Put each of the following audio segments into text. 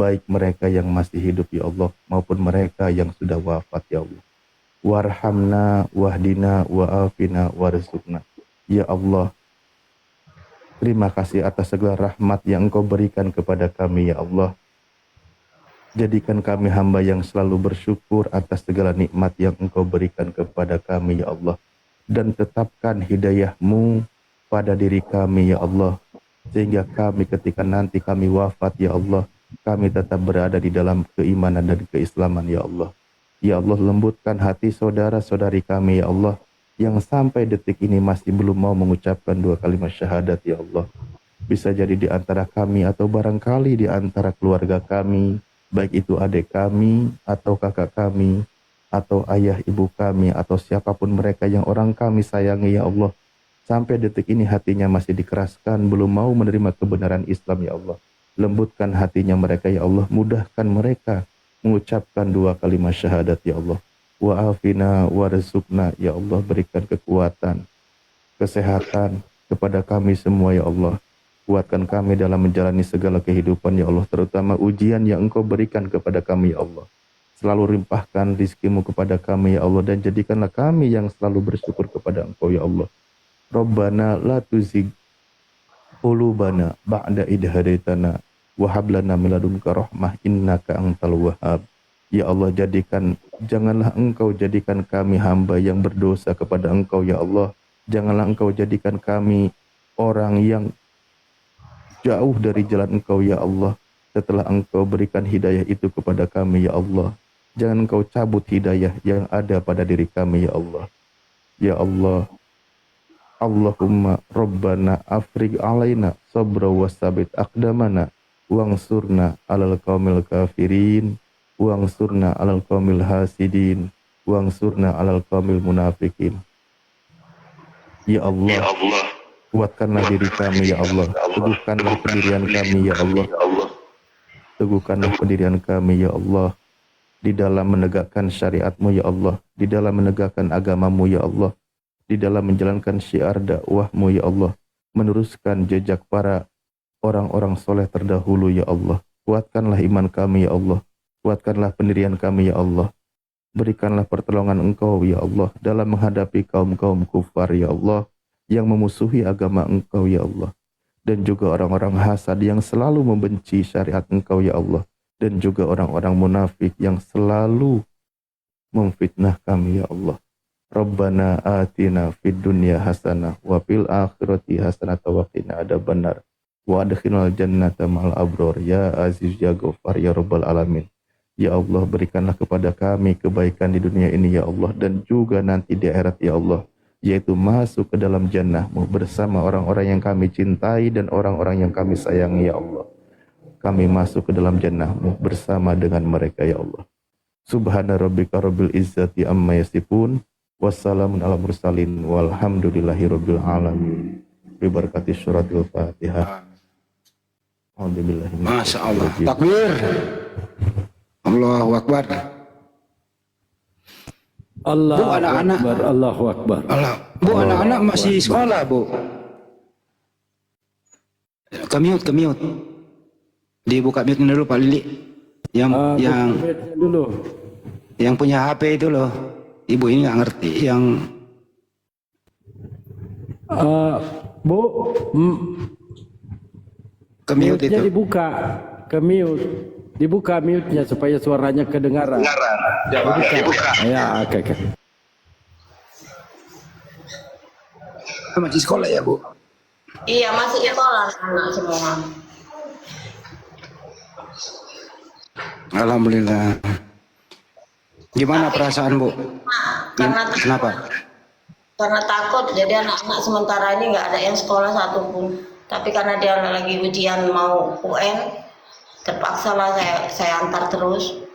baik mereka yang masih hidup ya Allah maupun mereka yang sudah wafat ya Allah. Warhamna wahdina wa'afina warzuqna. Ya Allah, terima kasih atas segala rahmat yang Engkau berikan kepada kami ya Allah. Jadikan kami hamba yang selalu bersyukur atas segala nikmat yang Engkau berikan kepada kami ya Allah. Dan tetapkan hidayah-Mu pada diri kami ya Allah. Sehingga kami ketika nanti kami wafat ya Allah, kami tetap berada di dalam keimanan dan keislaman ya Allah. Ya Allah, lembutkan hati saudara-saudari kami ya Allah, yang sampai detik ini masih belum mau mengucapkan 2 kalimat syahadat ya Allah. Bisa jadi di antara kami atau barangkali di antara keluarga kami, baik itu adik kami atau kakak kami atau ayah ibu kami atau siapapun mereka yang orang kami sayangi ya Allah. Sampai detik ini hatinya masih dikeraskan, belum mau menerima kebenaran Islam ya Allah. Lembutkan hatinya mereka ya Allah, mudahkan mereka mengucapkan 2 kalimat syahadat ya Allah. Wa'afina warzuqna ya Allah, berikan kekuatan, kesehatan kepada kami semua ya Allah. Kuatkan kami dalam menjalani segala kehidupan ya Allah, terutama ujian yang Engkau berikan kepada kami ya Allah. Selalu limpahkan rizki-Mu kepada kami ya Allah, dan jadikanlah kami yang selalu bersyukur kepada Engkau ya Allah. Rabbana la tuzigh qulubana ba'da idh hadaitana wa hab lana min ladunka rahmah innaka antal wahhab. Ya Allah, janganlah Engkau jadikan kami hamba yang berdosa kepada Engkau ya Allah. Janganlah Engkau jadikan kami orang yang jauh dari jalan Engkau ya Allah. Setelah Engkau berikan hidayah itu kepada kami ya Allah, jangan Engkau cabut hidayah yang ada pada diri kami ya Allah. Ya Allah, Allahumma Rabbana afrig alaina sabra wasabit aqdamana wangsurna alal qaumil kafirin wangsurna alal qaumil hasidin wangsurna alal qaumil munafikin. Ya Allah, kuatkanlah diri kami ya Allah, teguhkanlah pendirian kami ya Allah, teguhkanlah pendirian kami ya Allah, di dalam menegakkan syariat-Mu ya Allah, di dalam menegakkan agama-Mu ya Allah, di dalam menjalankan syiar dakwah-Mu ya Allah, meneruskan jejak para orang-orang soleh terdahulu ya Allah. Kuatkanlah iman kami ya Allah, kuatkanlah pendirian kami ya Allah, berikanlah pertolongan Engkau ya Allah dalam menghadapi kaum-kaum kufar ya Allah, yang memusuhi agama Engkau ya Allah, dan juga orang-orang hasad yang selalu membenci syariat Engkau ya Allah, dan juga orang-orang munafik yang selalu memfitnah kami ya Allah. Rabbana atina fid dunya hasanah wa fil akhirati hasanah wa qina adzabannar wa adkhilnal jannata ma'al abrar ya aziz ya ghafar ya rabbal alamin. Ya Allah, berikanlah kepada kami kebaikan di dunia ini ya Allah, dan juga nanti di akhirat ya Allah, yaitu masuk ke dalam jannah-Mu bersama orang-orang yang kami cintai dan orang-orang yang kami sayangi ya Allah. Kami masuk ke dalam jannah-Mu bersama dengan mereka ya Allah. Subhana rabbika rabbil izzati amma yasifun, wassalamun ala mursalin, walhamdulillahi rabbil alamin. Bibarakati suratul Fatihah. Masya Allah. Takbir. Allahu Akbar. Allahu anak-anak. Akbar, Allahu Akbar. Bu, anak-anak masih sekolah, Bu. Kemiut. Dibuka mute dulu Pak Lili. Yang dulu. Yang punya HP itu loh. Ibu ini nggak ngerti yang Bu, kemiut itu. Dibuka mute-nya supaya suaranya kedengaran. Dibuka. Ya, oke. Masih sekolah ya, Bu? Iya, masih sekolah anak semua. Alhamdulillah. Gimana perasaan, Bu? Kenapa? Karena takut, jadi anak-anak sementara ini nggak ada yang sekolah satupun. Tapi karena dia lagi ujian mau UN, terpaksa lah saya antar terus.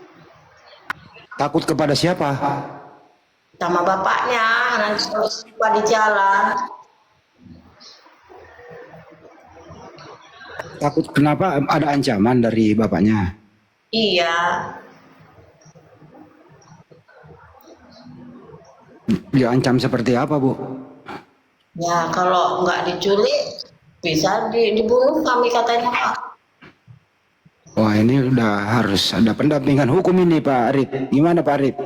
Takut kepada siapa? Sama bapaknya, nanti terus di jalan. Takut kenapa? Ada ancaman dari bapaknya? Iya. Diancam seperti apa, Bu? Ya kalau nggak diculik bisa dibunuh kami katanya Pak. Wah, ini udah harus ada pendampingan hukum ini Pak Arif. Gimana Pak Arif?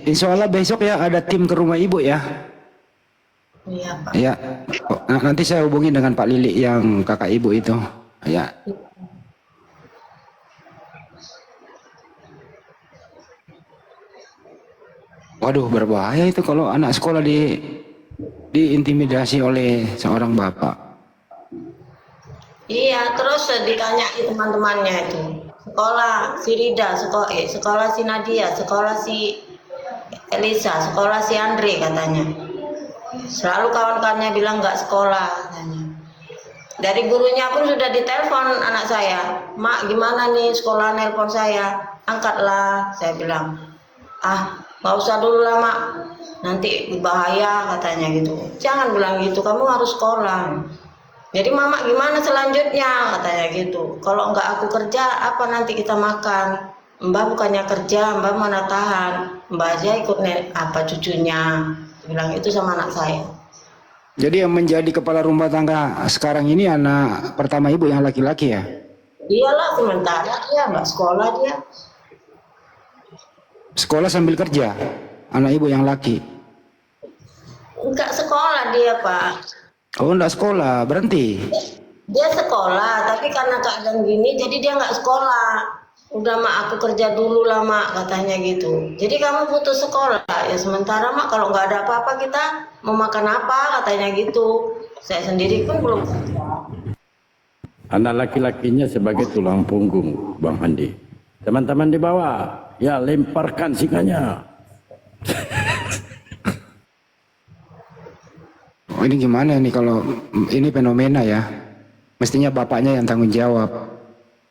Insya Allah besok ya ada tim ke rumah ibu ya. Iya Pak. Ya, nanti saya hubungin dengan Pak Lili yang kakak ibu itu. Ya. Waduh, berbahaya itu kalau anak sekolah diintimidasi oleh seorang bapak. Iya, terus ditanyai teman-temannya itu. Sekolah si Rida, sekolah si Nadia, sekolah si Elisa, sekolah si Andre katanya. Selalu kawan-kawannya bilang nggak sekolah katanya. Dari gurunya pun sudah ditelepon anak saya. Mak, gimana nih sekolah nelpon saya? Angkatlah, saya bilang. Ah, nggak usah dulu lah mak, nanti bahaya katanya gitu. Jangan bilang gitu, kamu harus sekolah. Jadi mama gimana selanjutnya katanya gitu. Kalau nggak aku kerja, apa nanti kita makan? Mbak bukannya kerja, Mbak mana tahan. Mbak aja ikut apa cucunya. Bilang itu sama anak saya. Jadi yang menjadi kepala rumah tangga sekarang ini anak pertama ibu yang laki-laki ya? Iyalah, sementara dia nggak sekolah dia. Sekolah sambil kerja, anak ibu yang laki. Nggak sekolah dia Pak. Oh, enggak sekolah, berhenti. Dia sekolah, tapi karena keadaan gini, jadi dia nggak sekolah. Udah mak, aku kerja dulu lah mak, katanya gitu. Jadi kamu putus sekolah, ya sementara mak kalau nggak ada apa-apa kita mau makan apa, katanya gitu. Saya sendiri pun belum. Anak laki-lakinya sebagai tulang punggung, Bang Andi. Teman-teman di bawah, ya lemparkan singanya. Oh, ini gimana nih kalau ini fenomena ya? Mestinya bapaknya yang tanggung jawab.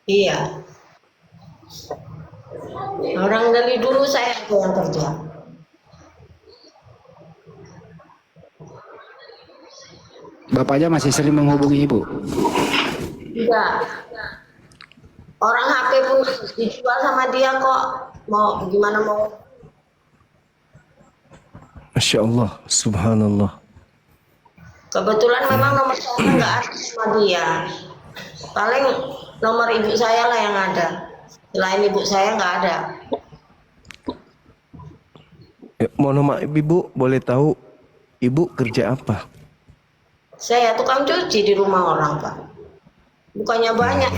Iya. Orang dari dulu saya yang kerja. Bapaknya masih sering menghubungi ibu. Iya. Orang HP pun dijual sama dia kok. Mau gimana mau? Masya Allah, subhanallah. Kebetulan memang nomor saya nggak ada sama dia. Paling nomor ibu saya lah yang ada. Selain ibu saya nggak ada. Mohon maaf ibu, boleh tahu ibu kerja apa? Saya tukang cuci di rumah orang Pak. Bukannya banyak.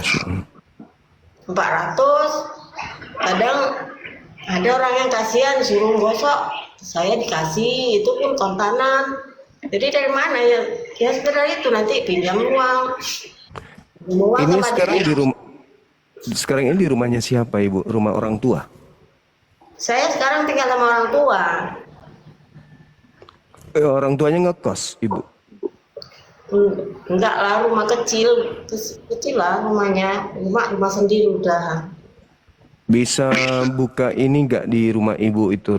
400. Kadang ada orang yang kasihan suruh gosok. Saya dikasih, itu pun kontanan. Jadi dari mana ya? Ya sekedar itu, nanti pinjam uang. Ini sekarang ini di rumahnya siapa ibu? Rumah orang tua? Saya sekarang tinggal sama orang tua. Orang tuanya ngekos ibu? Enggak lah, rumah kecil lah rumahnya. Rumah sendiri udah. Bisa buka ini nggak di rumah ibu itu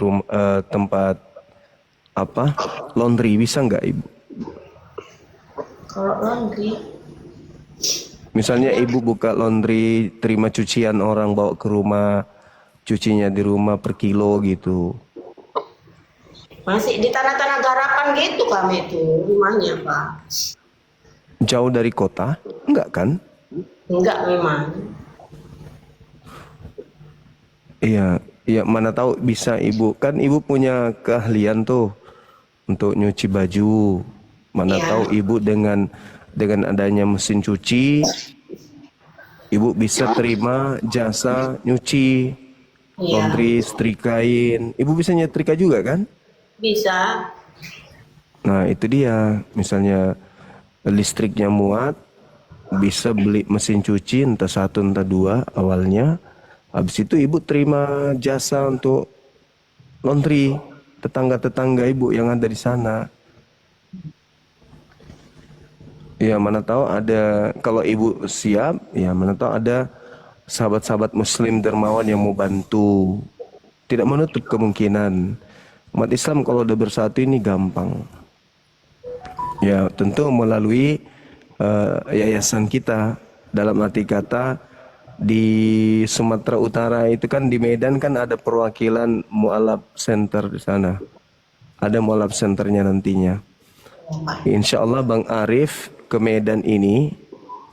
tempat apa? Laundry bisa nggak ibu? Kalau laundry, Misalnya ibu buka laundry, terima cucian orang bawa ke rumah, cucinya di rumah per kilo gitu. masih di tanah-tanah garapan gitu kami itu rumahnya Pak. Jauh dari kota? Enggak kan? Enggak memang. Iya, iya mana tahu bisa ibu. Kan ibu punya keahlian tuh untuk nyuci baju. Mana Iya. tahu ibu dengan adanya mesin cuci, ibu bisa terima jasa nyuci, Iya. laundry, setrikain. Ibu bisa nyetrika juga kan? Bisa. Nah itu dia, misalnya listriknya muat, bisa beli mesin cuci entah satu entah dua awalnya. Habis itu ibu terima jasa untuk laundry tetangga-tetangga ibu yang ada di sana. Ya mana tahu ada, kalau ibu siap, ya mana tahu ada sahabat-sahabat muslim dermawan yang mau bantu. Tidak menutup kemungkinan. Umat Islam kalau udah bersatu ini gampang. Ya tentu melalui yayasan kita. Dalam arti kata di Sumatera Utara itu kan di Medan kan ada perwakilan Mu'alaf Center di sana. Ada Mu'alaf Centernya nantinya. Pak. Insya Allah Bang Arif ke Medan ini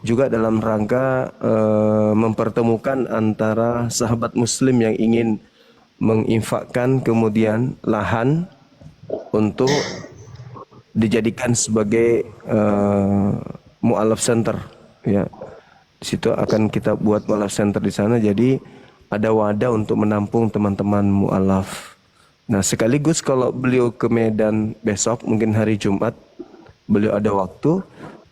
juga dalam rangka mempertemukan antara sahabat muslim yang ingin menginfakkan kemudian lahan untuk dijadikan sebagai mu'alaf center, ya. Di situ akan kita buat mu'alaf center di sana, jadi ada wadah untuk menampung teman-teman mu'alaf. Nah, sekaligus kalau beliau ke Medan besok, mungkin hari Jumat, beliau ada waktu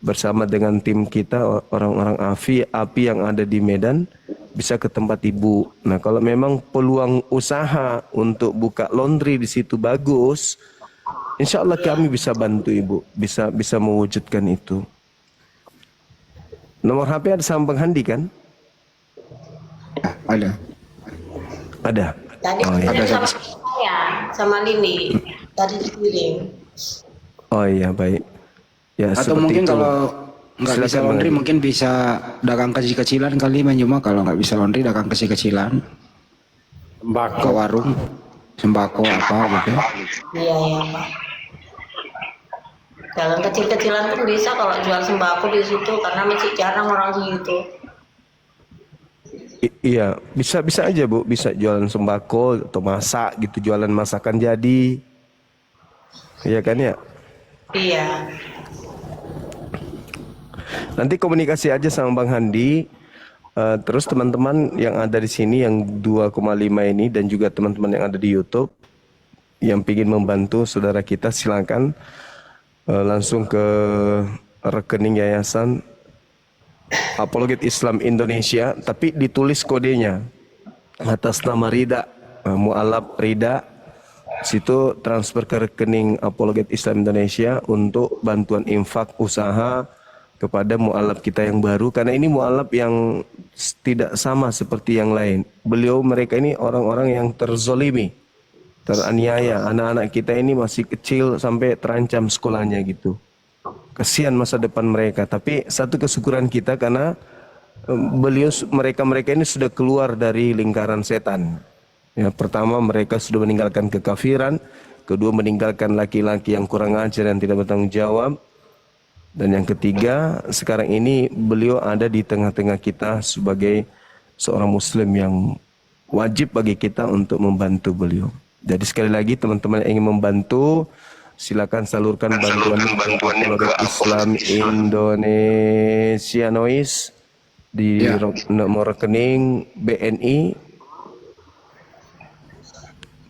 bersama dengan tim kita, orang-orang API yang ada di Medan, bisa ke tempat Ibu. Nah, kalau memang peluang usaha untuk buka laundry di situ bagus, insya Allah kami bisa bantu Ibu, bisa mewujudkan itu. Nomor HP ada sama Bang Handi kan? Ada. Ada. Tadi Oh, iya. sama saya, sama Lili. Tadi dikirim. Oh iya, baik. Ya, Atau seperti mungkin itu. kalau nggak bisa Silakan, Bang laundry Handi. mungkin bisa dagang kecil-kecilan kali cuma kalau nggak bisa laundry dagang kecil-kecilan ke Sembako. warung sembako apa gitu. Iya, iya, Pak. Jalan kecil-kecilan pun bisa kalau jual sembako di situ karena masih jarang orang gitu. Iya, bisa aja Bu, bisa jualan sembako atau masak gitu, jualan masakan jadi. Iya kan ya? Iya. Nanti komunikasi aja sama Bang Handi. Terus teman-teman yang ada di sini yang 2,5 ini dan juga teman-teman yang ada di YouTube yang ingin membantu saudara kita, silakan langsung ke rekening Yayasan Apologet Islam Indonesia, tapi ditulis kodenya atas nama Rida, Mu'alaf Rida. Situ transfer ke rekening Apologet Islam Indonesia untuk bantuan infak usaha kepada mu'alaf kita yang baru, karena ini mu'alaf yang tidak sama seperti yang lain. Mereka ini orang-orang yang terzolimi, teraniaya. Anak-anak kita ini masih kecil sampai terancam sekolahnya gitu. Kasihan masa depan mereka. Tapi satu kesyukuran kita karena mereka ini sudah keluar dari lingkaran setan. Ya, pertama mereka sudah meninggalkan kekafiran, kedua meninggalkan laki-laki yang kurang ajar dan tidak bertanggung jawab. Dan yang ketiga, sekarang ini beliau ada di tengah-tengah kita sebagai seorang muslim yang wajib bagi kita untuk membantu beliau. Jadi sekali lagi teman-teman yang ingin membantu, silakan salurkan bantuan Apologet Islam Indonesia Noise di nomor rekening BNI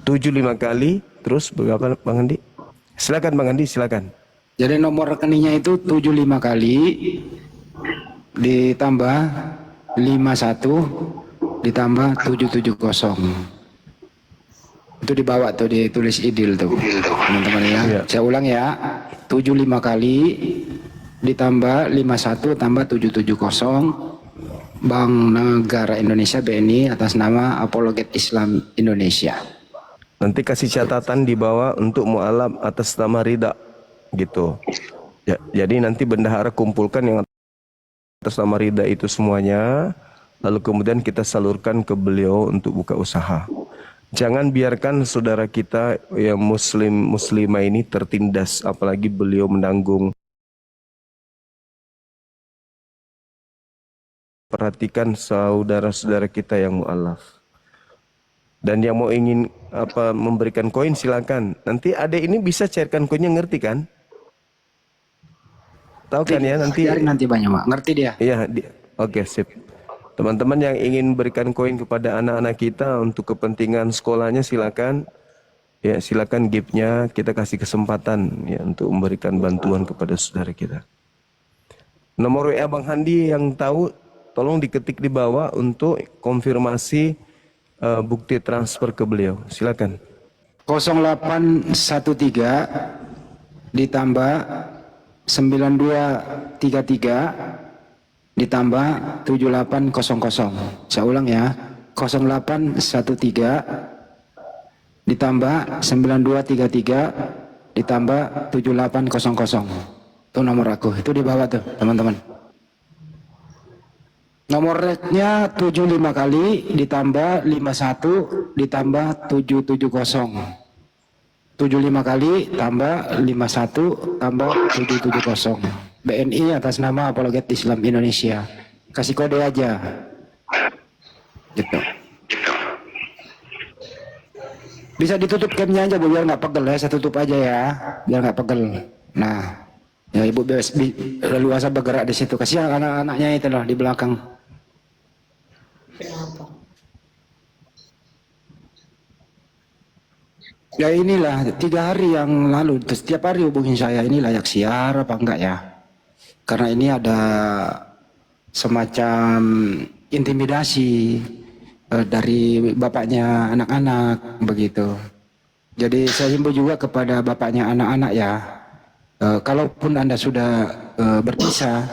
75 kali. Terus berapa Bang Andi? Silakan Bang Andi, silakan. Jadi nomor rekeningnya itu 75 kali ditambah 51 ditambah 770. Itu dibawa tuh, ditulis idil tuh teman-teman ya. Iya. Saya ulang ya, 75 kali ditambah 51 tambah 770, Bank Negara Indonesia BNI atas nama Apologet Islam Indonesia. Nanti kasih catatan di bawah untuk mu'alaf atas nama Rida gitu. Ya, jadi nanti bendahara kumpulkan yang atas nama Rida itu semuanya, lalu kemudian kita salurkan ke beliau untuk buka usaha. Jangan biarkan saudara kita yang muslimah ini tertindas, apalagi beliau menanggung. Perhatikan saudara-saudara kita yang mu'alaf. Dan yang mau ingin memberikan koin silakan. Nanti adek ini bisa cairkan koinnya, ngerti kan? Tahu kan ya nanti? Nanti banyak Pak, ngerti dia. Iya, oke, sip. Teman-teman yang ingin berikan koin kepada anak-anak kita untuk kepentingan sekolahnya silakan. Ya, silakan gift-nya, kita kasih kesempatan ya untuk memberikan bantuan kepada saudara kita. Nomor WA Bang Handi yang tahu tolong diketik di bawah untuk konfirmasi bukti transfer ke beliau. Silakan. 0813 ditambah 9233 ditambah 7800. Saya ulang ya. 0813 ditambah 9233 ditambah 7800. Itu nomor aku. Itu di bawah tuh, teman-teman. Nomor rednya 75 kali ditambah 51 ditambah 770. 75 kali tambah 51 tambah 770. BNI atas nama Apologet Islam Indonesia. Kasih kode aja. Gitu. Bisa ditutup camnya aja Bu, biar nggak pegel ya. Saya tutup aja ya, biar nggak pegel. Nah, ya Ibu leluasa bergerak di situ. Kasih anak-anaknya itu loh di belakang. Kenapa? Ya inilah 3 hari yang lalu, setiap hari hubungin saya, ini layak siar apa enggak ya? Karena ini ada semacam intimidasi dari bapaknya anak-anak begitu. Jadi saya himbau juga kepada bapaknya anak-anak ya, kalaupun Anda sudah berpisah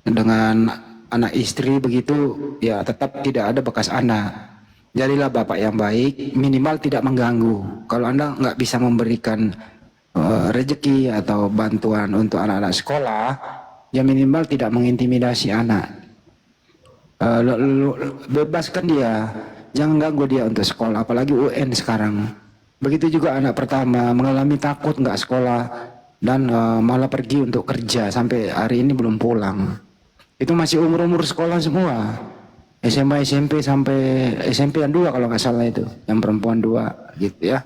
dengan anak istri begitu, ya tetap tidak ada bekas anak. Jadilah bapak yang baik, minimal tidak mengganggu. Kalau Anda nggak bisa memberikan rezeki atau bantuan untuk anak-anak sekolah, ya minimal tidak mengintimidasi anak. Bebaskan dia, jangan ganggu dia untuk sekolah, apalagi UN sekarang. Begitu juga anak pertama mengalami takut nggak sekolah dan malah pergi untuk kerja sampai hari ini belum pulang. Itu masih umur-umur sekolah semua. SMA, SMP sampai SMP yang 2 kalau nggak salah itu, yang perempuan 2 gitu ya.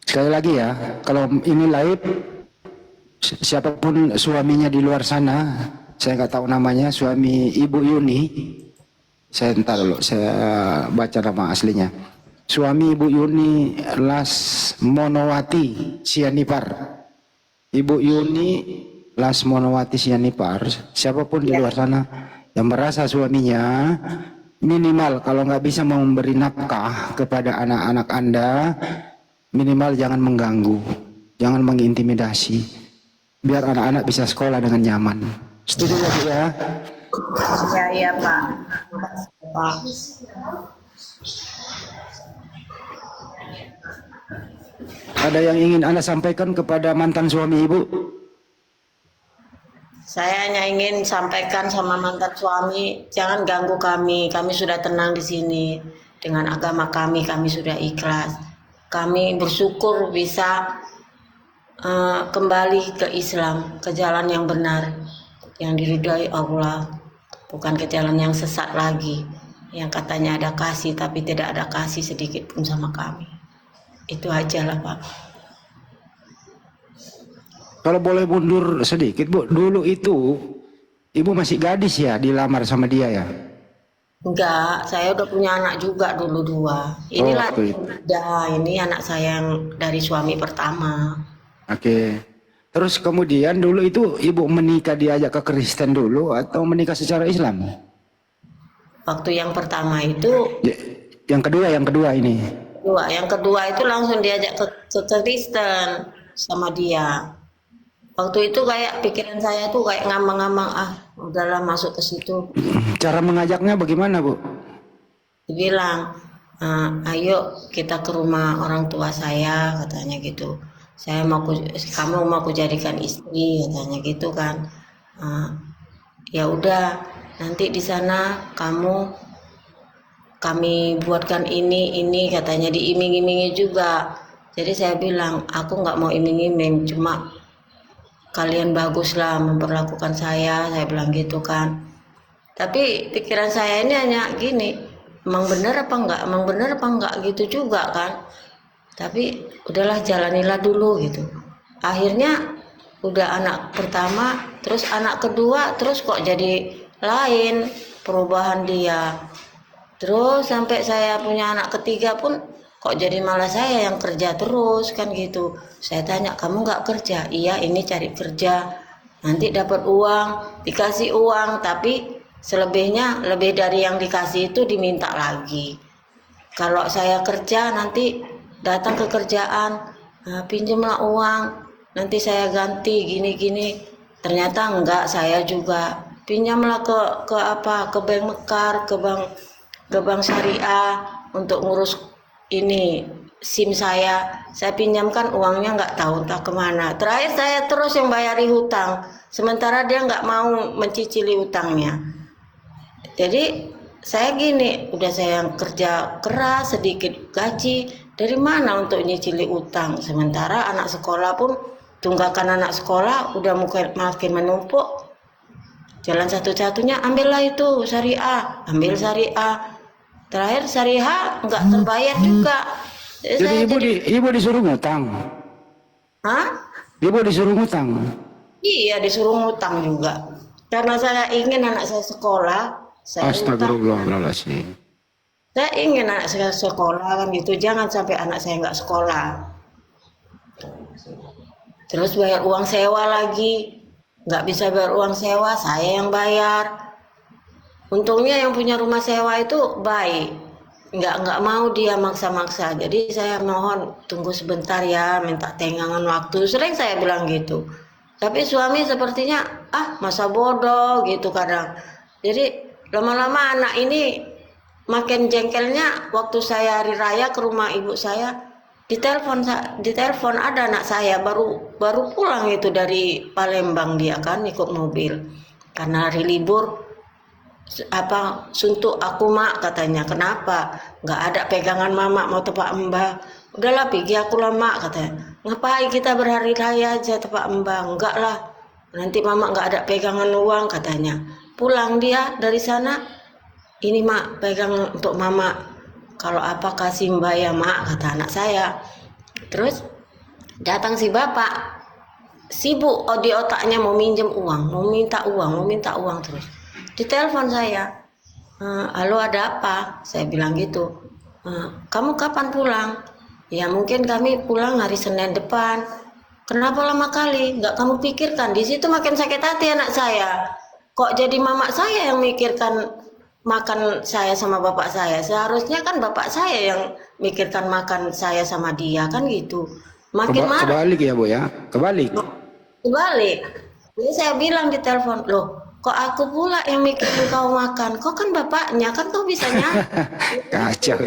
Sekali lagi ya, kalau ini live, siapapun suaminya di luar sana, saya nggak tahu namanya, suami Ibu Yuni, saya entar dulu, saya baca nama aslinya. Suami Ibu Yuni Lasmonowati Sianipar. Ibu Yuni Lasmonowati Sianipar, siapapun di luar sana yang merasa suaminya minimal kalau nggak bisa memberi nafkah kepada anak-anak Anda, minimal jangan mengganggu, jangan mengintimidasi, biar anak-anak bisa sekolah dengan nyaman. Setuju ya Bu ya? Iya Pak. Pak. Ada yang ingin Anda sampaikan kepada mantan suami Ibu? Saya hanya ingin sampaikan sama mantan suami, jangan ganggu kami. Kami sudah tenang di sini dengan agama kami sudah ikhlas. Kami bersyukur bisa kembali ke Islam, ke jalan yang benar, yang diridhai Allah, bukan ke jalan yang sesat lagi, yang katanya ada kasih tapi tidak ada kasih sedikit pun sama kami. Itu aja lah Pak. Kalau boleh mundur sedikit Bu, dulu itu Ibu masih gadis ya, dilamar sama dia ya? Enggak, saya udah punya anak juga dulu 2. Inilah ini anak saya yang dari suami pertama. Oke. Terus kemudian dulu itu Ibu menikah diajak ke Kristen dulu atau menikah secara Islam? Waktu yang pertama itu, Yang kedua ini. yang kedua itu langsung diajak ke Kristen sama dia. Waktu itu kayak pikiran saya tuh kayak ngambang-ngambang, udahlah masuk ke situ. Cara mengajaknya bagaimana Bu? Dibilang, ayo kita ke rumah orang tua saya, katanya gitu. Kamu mau aku jadikan istri, katanya gitu kan. Ya udah, nanti di sana kami buatkan ini katanya, diiming-imingi juga. Jadi saya bilang, aku nggak mau iming-iming, cuma kalian baguslah memperlakukan saya bilang gitu kan. Tapi pikiran saya ini hanya gini, emang bener apa enggak gitu juga kan. Tapi udahlah, jalanilah dulu gitu. Akhirnya udah anak pertama, terus anak kedua, terus kok jadi lain perubahan dia. Terus sampai saya punya anak ketiga pun kok jadi malah saya yang kerja terus kan gitu. Saya tanya, kamu nggak kerja? Iya, ini cari kerja, nanti dapat uang, dikasih uang, tapi selebihnya lebih dari yang dikasih itu diminta lagi. Kalau saya kerja nanti datang ke kerjaan, pinjamlah uang, nanti saya ganti gini-gini. Ternyata enggak, saya juga pinjamlah ke bank Mekar, ke bank syariah untuk ngurus ini SIM saya pinjamkan, uangnya nggak tahu entah kemana. Terakhir saya terus yang bayari hutang, sementara dia nggak mau mencicili hutangnya. Jadi saya gini, udah saya yang kerja keras sedikit gaji, Dari mana untuk nyicili utang? Sementara anak sekolah pun, tunggakan anak sekolah udah makin menumpuk. Jalan satu-satunya ambillah itu syariah, ambil syariah. Terakhir syariah nggak terbayar juga. Jadi ibu disuruh ngutang. Hah? Ibu disuruh ngutang. Iya, disuruh ngutang juga. Karena saya ingin anak saya sekolah, saya utang. Astagfirullahaladzim. Saya ingin anak saya sekolah kan gitu, jangan sampai anak saya nggak sekolah. Terus bayar uang sewa lagi, nggak bisa bayar uang sewa, saya yang bayar. Untungnya yang punya rumah sewa itu baik, nggak mau dia maksa-maksa. Jadi saya mohon tunggu sebentar ya, minta tenggangan waktu. Sering saya bilang gitu. Tapi suami sepertinya masa bodoh gitu kadang. Jadi lama-lama anak ini makin jengkelnya. Waktu saya hari raya ke rumah ibu saya, ditelepon ada anak saya baru pulang itu dari Palembang, dia kan ikut mobil karena hari libur. Suntuk aku mak, katanya. Kenapa? Nggak ada pegangan mama mau tepak mbah. Udahlah pergi aku lah mak, katanya. Ngapain kita berhari raya aja tepak mbah? Enggak lah, nanti mama nggak ada pegangan uang, katanya. Pulang dia dari sana, ini mak pegang untuk mama, kalau apa kasih mbak ya mak, kata anak saya. Terus datang si bapak, sibuk di otaknya mau minjem uang, mau minta uang terus. Ditelepon saya, halo ada apa? Saya bilang gitu. Kamu kapan pulang? Ya mungkin kami pulang hari Senin depan. Kenapa lama kali? Nggak kamu pikirkan? Di situ makin sakit hati anak saya. Kok jadi mama saya yang mikirkan makan saya sama bapak saya? Seharusnya kan bapak saya yang mikirkan makan saya sama dia, kan gitu. Makin marah. Kebalik ya Bu ya? Kebalik. Jadi saya bilang di telepon, loh kok aku pula yang mikirin kau makan? Kau kan bapaknya, kan kau bisanya. Kacau.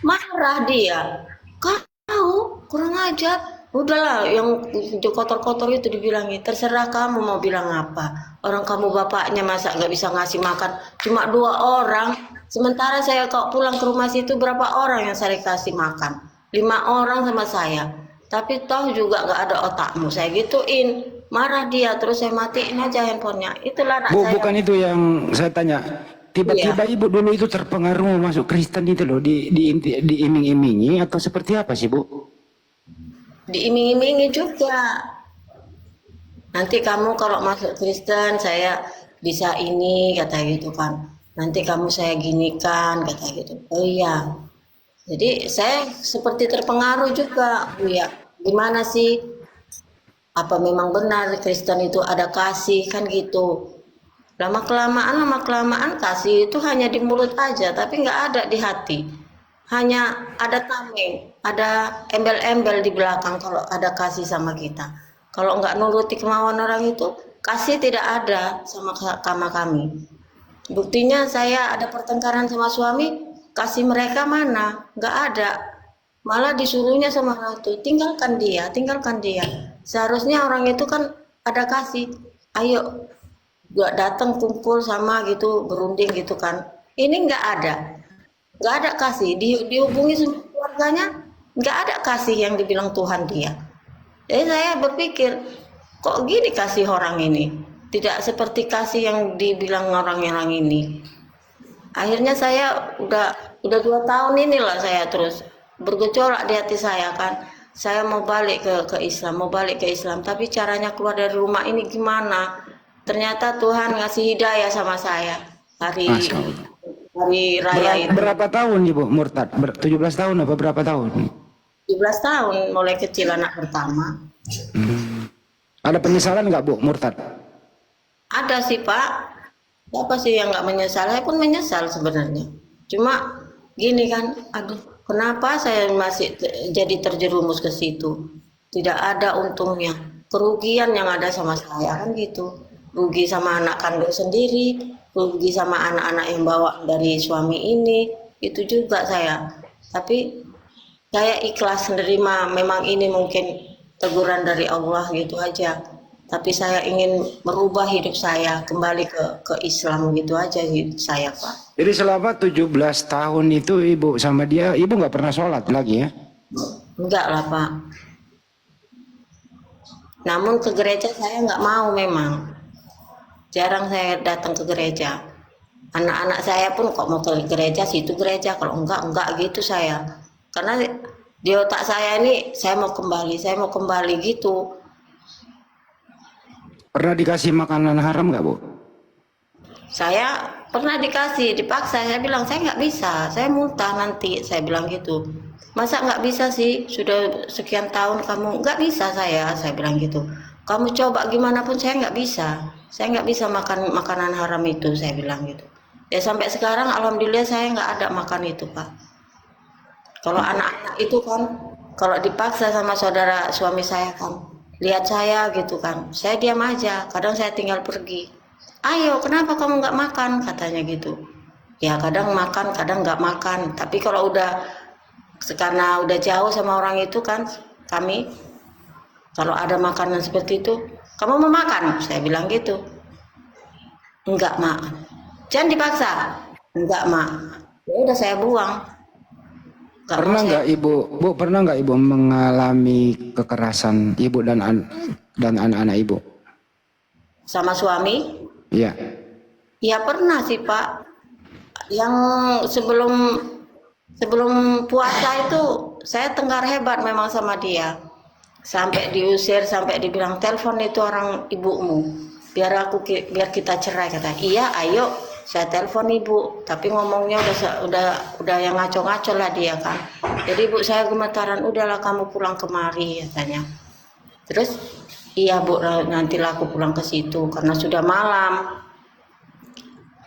Marah dia. Kau kurang ajar. Udahlah, yang kotor-kotor itu dibilangi. Terserah kamu mau bilang apa. Orang kamu bapaknya masa nggak bisa ngasih makan cuma 2 orang. Sementara saya kok pulang ke rumah situ berapa orang yang saya kasih makan? 5 orang sama saya. Tapi toh juga nggak ada otakmu. Saya gituin. Marah dia, terus saya matiin aja handphonenya. Itulah anak Bu, saya. bukan itu yang saya tanya. Tiba-tiba ibu dulu itu terpengaruh masuk Kristen itu loh, diiming-imingi atau seperti apa sih Bu? Diiming-imingi juga. Nanti kamu kalau masuk Kristen saya bisa ini, kata gitu kan. Nanti kamu saya ginikan, kata gitu. Oh iya. Jadi saya seperti terpengaruh juga. Oh iya, gimana sih? Apa memang benar Kristen itu ada kasih, kan gitu. Lama kelamaan kasih itu hanya di mulut aja, tapi nggak ada di hati. Hanya ada tameng, ada embel-embel di belakang kalau ada kasih sama kita. Kalau nggak nuruti kemauan orang itu, kasih tidak ada sama kami. Buktinya saya ada pertengkaran sama suami, kasih mereka mana? Nggak ada. Malah disuruhnya sama ratu, tinggalkan dia. Seharusnya orang itu kan ada kasih. Ayo, gak datang kumpul sama gitu, berunding gitu kan. Ini nggak ada kasih. Dihubungi sama keluarganya, nggak ada kasih yang dibilang Tuhan dia. Jadi saya berpikir, kok gini kasih orang ini? Tidak seperti kasih yang dibilang orang-orang ini. Akhirnya saya udah 2 tahun inilah saya terus bergejolak di hati saya kan. Saya mau balik ke Islam, tapi caranya keluar dari rumah ini gimana? Ternyata Tuhan ngasih hidayah sama saya hari raya itu. Berapa tahun Ibu murtad? 17 tahun apa berapa tahun? 17 tahun mulai kecil anak pertama. Ada penyesalan nggak Bu murtad? Ada sih Pak. Siapa sih yang nggak menyesal? Saya pun menyesal sebenarnya. Cuma gini kan, aduh, kenapa saya masih jadi terjerumus ke situ? Tidak ada untungnya. Kerugian yang ada sama saya kan gitu. Rugi sama anak kandung sendiri, rugi sama anak-anak yang bawa dari suami ini, itu juga saya. Tapi saya ikhlas menerima, memang ini mungkin teguran dari Allah gitu aja. Tapi saya ingin merubah hidup saya kembali ke Islam gitu aja hidup saya Pak. Jadi selama 17 tahun itu ibu sama dia, ibu nggak pernah sholat lagi ya? Enggak lah Pak. Namun ke gereja saya nggak mau memang. Jarang saya datang ke gereja. Anak-anak saya pun kok mau ke gereja, situ gereja. Kalau enggak gitu saya. Karena di otak saya ini, saya mau kembali gitu. Pernah dikasih makanan haram nggak, Bu? Saya pernah dipaksa. Saya bilang, saya nggak bisa. Saya muntah nanti, saya bilang gitu. Masa nggak bisa sih? Sudah sekian tahun kamu, nggak bisa saya bilang gitu. Kamu coba gimana pun saya nggak bisa. Saya nggak bisa makan makanan haram itu, saya bilang gitu. Ya sampai sekarang alhamdulillah saya nggak ada makan itu Pak. Kalau anak-anak itu kan, kalau dipaksa sama saudara suami saya kan, lihat saya gitu kan, saya diam aja, kadang saya tinggal pergi. Ayo kenapa kamu nggak makan, katanya gitu. Ya kadang makan, kadang nggak makan. Tapi kalau karena udah jauh sama orang itu kan, kami, kalau ada makanan seperti itu, kamu mau makan? Saya bilang gitu. Enggak mak, jangan dipaksa. Enggak mak, ya udah saya buang. Pernah nggak ibu, Bu, pernah nggak ibu mengalami kekerasan ibu dan anak-anak ibu? Sama suami? Iya. Ya pernah sih Pak. Yang sebelum puasa itu saya tengkar hebat memang sama dia. Sampai diusir, sampai dibilang telepon itu orang ibumu. Biar kita cerai, kata. Iya, ayo saya telepon ibu, tapi ngomongnya udah yang ngaco-ngaco lah dia kan. Jadi ibu saya gemetaran, udahlah kamu pulang kemari katanya. Terus iya Bu, nantilah aku pulang ke situ karena sudah malam.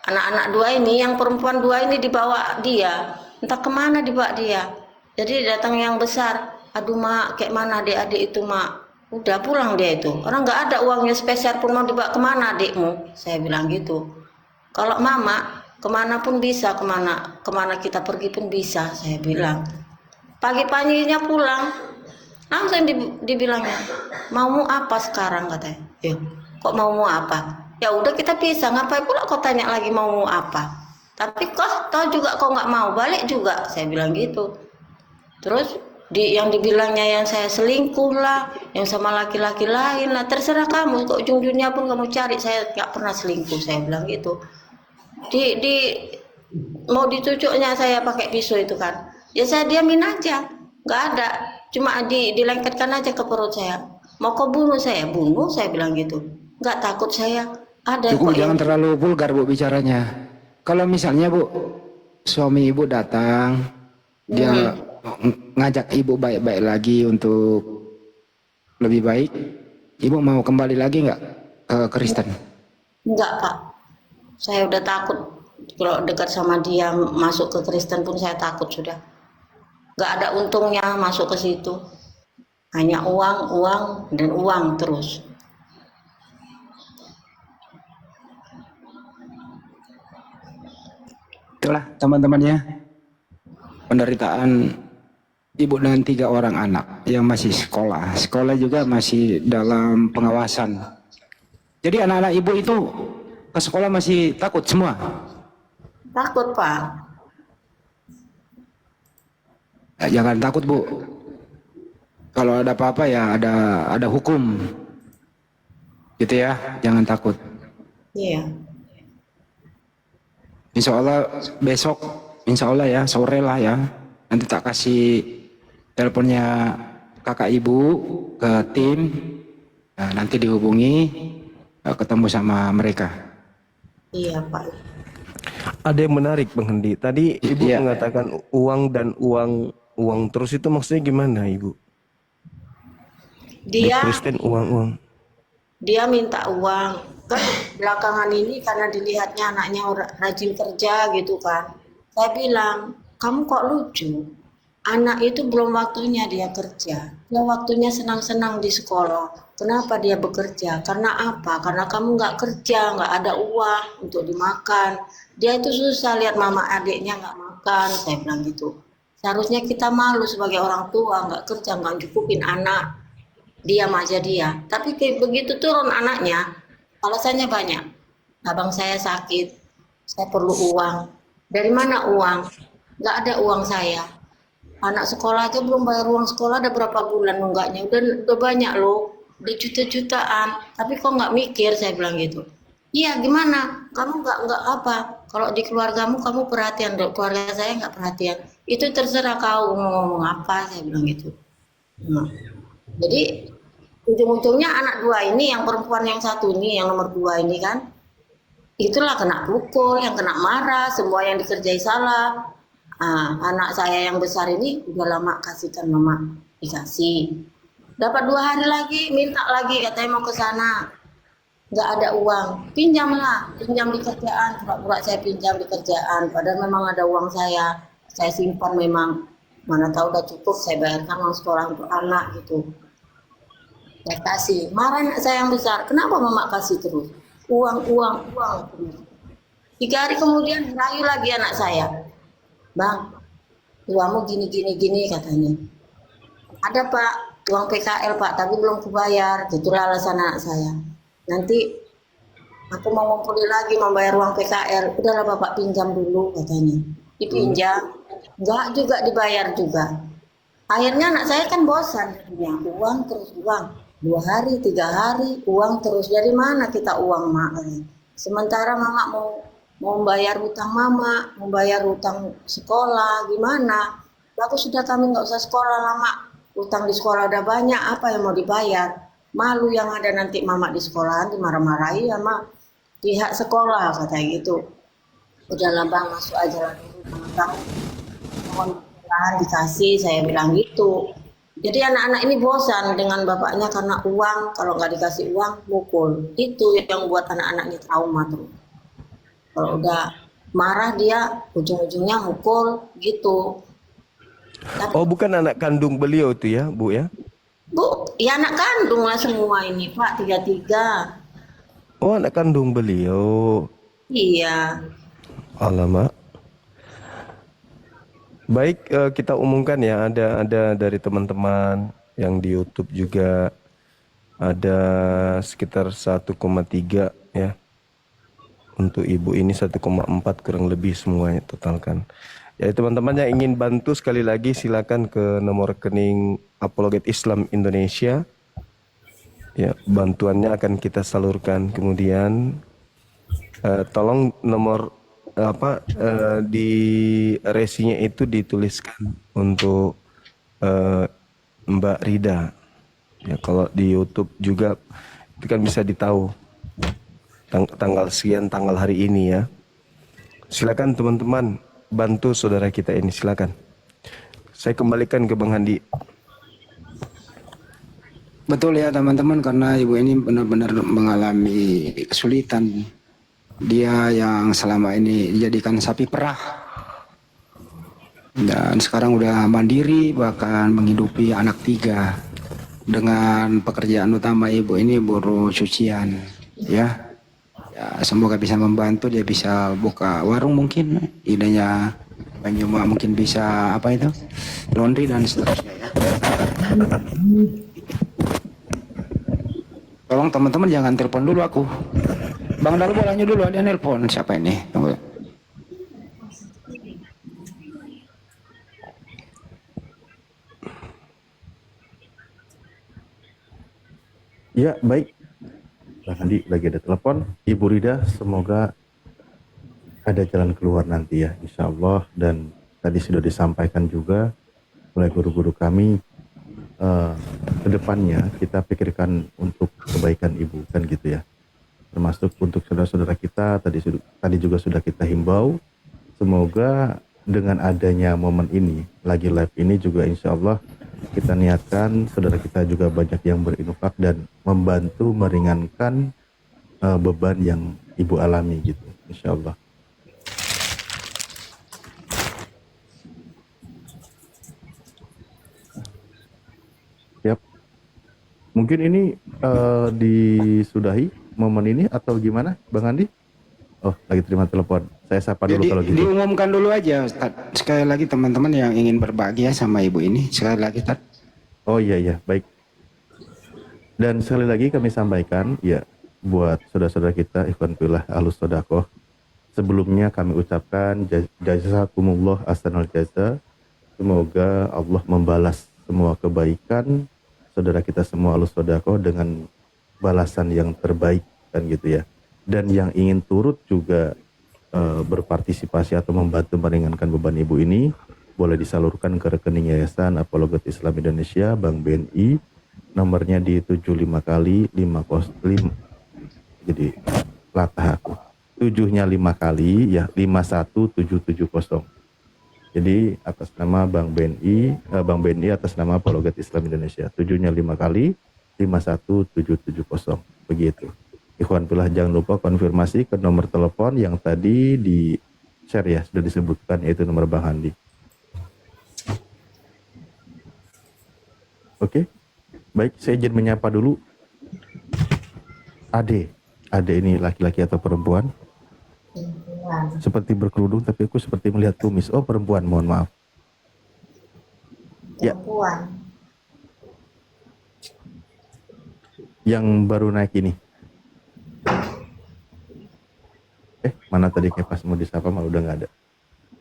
Anak-anak dua ini, yang perempuan dua ini dibawa dia, entah kemana dibawa dia. Jadi datang yang besar, aduh mak, kayak mana adik-adik itu mak. Udah pulang dia itu, orang nggak ada uangnya spesial pun, mau dibawa kemana adikmu, saya bilang gitu. Kalau mama kemana pun bisa, kemana kita pergi pun bisa, saya bilang. Pagi-paginya pulang, langsung dibilangnya, maumu apa sekarang, katanya. Ya, kok maumu apa? Ya udah kita pisah, ngapain pula kau tanya lagi maumu apa? Tapi kok tahu juga kau nggak mau balik juga, saya bilang gitu. Terus yang dibilangnya yang saya selingkuh lah, yang sama laki-laki lain lah, terserah kamu, kok ujung-ujungnya pun kamu cari, saya nggak pernah selingkuh, saya bilang gitu. Mau dicucuknya saya pakai pisau itu kan, ya saya diamin aja, nggak ada, cuma dilengketkan aja ke perut saya. Mau kau bunuh saya bilang gitu, nggak takut saya. Ada Cukup, kok jangan terlalu vulgar Bu bicaranya. Kalau misalnya Bu, suami ibu datang, dia ngajak ibu baik-baik lagi untuk lebih baik, ibu mau kembali lagi nggak ke Kristen? Enggak Pak, saya udah takut kalau dekat sama dia, masuk ke Kristen pun saya takut sudah. Nggak ada untungnya masuk ke situ, hanya uang dan uang terus. Itulah teman-temannya, penderitaan ibu dan 3 orang anak yang masih sekolah. Sekolah juga masih dalam pengawasan. Jadi anak-anak ibu itu ke sekolah masih takut semua? Takut Pak. Ya, jangan takut Bu. Kalau ada apa-apa ya ada hukum. Gitu ya, jangan takut. Iya. Insya Allah besok, insya Allah ya, sore lah ya. Nanti tak kasih teleponnya kakak ibu ke tim. Nah, nanti dihubungi, ketemu sama mereka. Iya Pak. Ada yang menarik Bang Hendi. Tadi Ibu Iya. mengatakan uang dan uang terus, itu maksudnya gimana Ibu? Di Dia Kristen uang. dia minta uang. Kan belakangan ini karena dilihatnya anaknya rajin kerja gitu kan. Saya bilang, kamu kok lucu? Anak itu belum waktunya dia kerja. Dia waktunya senang-senang di sekolah. Kenapa dia bekerja? Karena apa? Karena kamu nggak kerja, nggak ada uang untuk dimakan. Dia itu susah lihat mama adiknya nggak makan. Saya bilang gitu. Seharusnya kita malu sebagai orang tua, nggak kerja, nggak cukupin anak. Diam aja dia. Tapi begitu turun anaknya, alasannya banyak. Abang saya sakit, saya perlu uang. Dari mana uang? Nggak ada uang saya. Anak sekolah aja belum bayar uang sekolah ada berapa bulan nunggaknya. Udah banyak loh, udah juta-jutaan. Tapi kok nggak mikir, saya bilang gitu. Iya gimana? Kamu nggak apa? Kalau di keluargamu kamu perhatian, di keluarga saya nggak perhatian. Itu terserah kau mau ngomong apa, saya bilang gitu. Nah, jadi ujung-ujungnya anak dua ini, yang perempuan yang satu ini, yang nomor dua ini kan, itulah kena pukul, yang kena marah, semua yang dikerjai salah. Anak saya yang besar ini udah lama kasihkan mama, dikasih. Dapat 2 hari lagi, minta lagi, katanya mau ke sana. Nggak ada uang, pinjamlah, pinjam di kerjaan, pura-pura saya pinjam di kerjaan. Padahal memang ada uang saya simpan memang. Mana tahu udah cukup, saya bayarkan uang sekolah untuk anak gitu. Saya kasih, marah anak saya yang besar, kenapa mama kasih terus? Uang terus. 3 hari kemudian rayu lagi anak saya. Bang, uangmu gini katanya. Ada pak, uang PKL pak, tapi belum kubayar. Itulah alasan anak saya. Nanti aku mau ngumpulin lagi membayar uang PKL. Udahlah bapak pinjam dulu katanya. Dipinjam, enggak juga dibayar juga. Akhirnya anak saya kan bosan. Uang terus uang. 2 hari, 3 hari, uang terus. Dari mana kita uang mak? Sementara mama mau membayar hutang mama, membayar hutang sekolah, gimana? Aku sudah kami nggak usah sekolah lama, hutang di sekolah udah banyak, apa yang mau dibayar? Malu yang ada nanti mama di sekolahan dimarah-marahi sama pihak sekolah, katanya gitu. Udahlah bang, masuk aja lah dulu, bang. Mohon dikasih, saya bilang gitu. Jadi anak-anak ini bosan dengan bapaknya karena uang, kalau nggak dikasih uang, mukul. Itu yang buat anak-anak ini trauma tuh. Kalau udah marah dia ujung-ujungnya mukul gitu. Oh, bukan anak kandung beliau tuh ya, Bu ya? Bu, ya anak kandung lah semua ini Pak, 3-3. Oh, anak kandung beliau. Iya. Alamak. Baik, kita umumkan ya, ada dari teman-teman yang di YouTube juga ada sekitar 1,3 ya. Untuk ibu ini 1,4 kurang lebih semuanya totalkan. Ya teman-teman yang ingin bantu sekali lagi silakan ke nomor rekening Apologet Islam Indonesia. Ya, bantuannya akan kita salurkan. Kemudian tolong nomor di resinya itu dituliskan untuk Mbak Rida. Ya, kalau di YouTube juga itu kan bisa ditahu tanggal sekian, tanggal hari ini ya. Silakan teman-teman bantu saudara kita ini, silakan. Saya kembalikan ke Bang Handi. Betul ya teman-teman, karena ibu ini benar-benar mengalami kesulitan. Dia yang selama ini dijadikan sapi perah dan sekarang udah mandiri, bahkan menghidupi anak 3 dengan pekerjaan utama ibu ini buruh cucian ya. Ya, semoga bisa membantu, dia bisa buka warung mungkin, idenya Banyuma mungkin bisa apa itu, laundry dan seterusnya ya. Tolong teman-teman jangan telepon dulu aku. Bang Dalu bolanya dulu, ada nelpon, siapa ini? Tunggu. Ya, baik. Bang Andi lagi ada telepon. Ibu Rida, semoga ada jalan keluar nanti ya, insya Allah. Dan tadi sudah disampaikan juga oleh guru-guru kami, ke depannya kita pikirkan untuk kebaikan ibu, kan gitu ya. Termasuk untuk saudara-saudara kita, tadi juga sudah kita himbau. Semoga dengan adanya momen ini, lagi live ini juga insya Allah kita niatkan saudara kita juga banyak yang berinfak dan membantu meringankan beban yang ibu alami gitu, insya Allah. Yap. Mungkin ini disudahi momen ini atau gimana, Bang Andi? Oh, lagi terima telepon. Saya sapa dulu kalau gitu. Diumumkan dulu aja, Ustaz. Sekali lagi teman-teman yang ingin berbagi ya sama ibu ini, sekali lagi, Ustaz. Oh iya, baik. Dan sekali lagi kami sampaikan, ya, buat saudara-saudara kita, Ikhwan Fillah Ahlus Sodakoh, Sebelumnya kami ucapkan jazakumullah ahsanal jaza. Semoga Allah membalas semua kebaikan saudara kita semua al-sodaqoh dengan balasan yang terbaik kan gitu ya. Dan yang ingin turut juga berpartisipasi atau membantu meringankan beban ibu ini boleh disalurkan ke rekening Yayasan Apologet Islam Indonesia Bank BNI, nomornya di 75 kali 505. Jadi latah aku. 7-nya 5 kali ya 51770. Jadi atas nama Bank BNI atas nama Apologet Islam Indonesia. 7-nya 5 kali 51770. Begitu. Ikhwan fillah, jangan lupa konfirmasi ke nomor telepon yang tadi di share ya, sudah disebutkan, yaitu nomor Bang Handi. Oke, baik, saya izin menyapa dulu. Ade ini laki-laki atau perempuan? Seperti berkerudung, tapi aku seperti melihat kumis. Oh, perempuan, mohon maaf. Perempuan. Yang baru naik ini. Mana tadi kayak pas mau disapa malah udah nggak ada.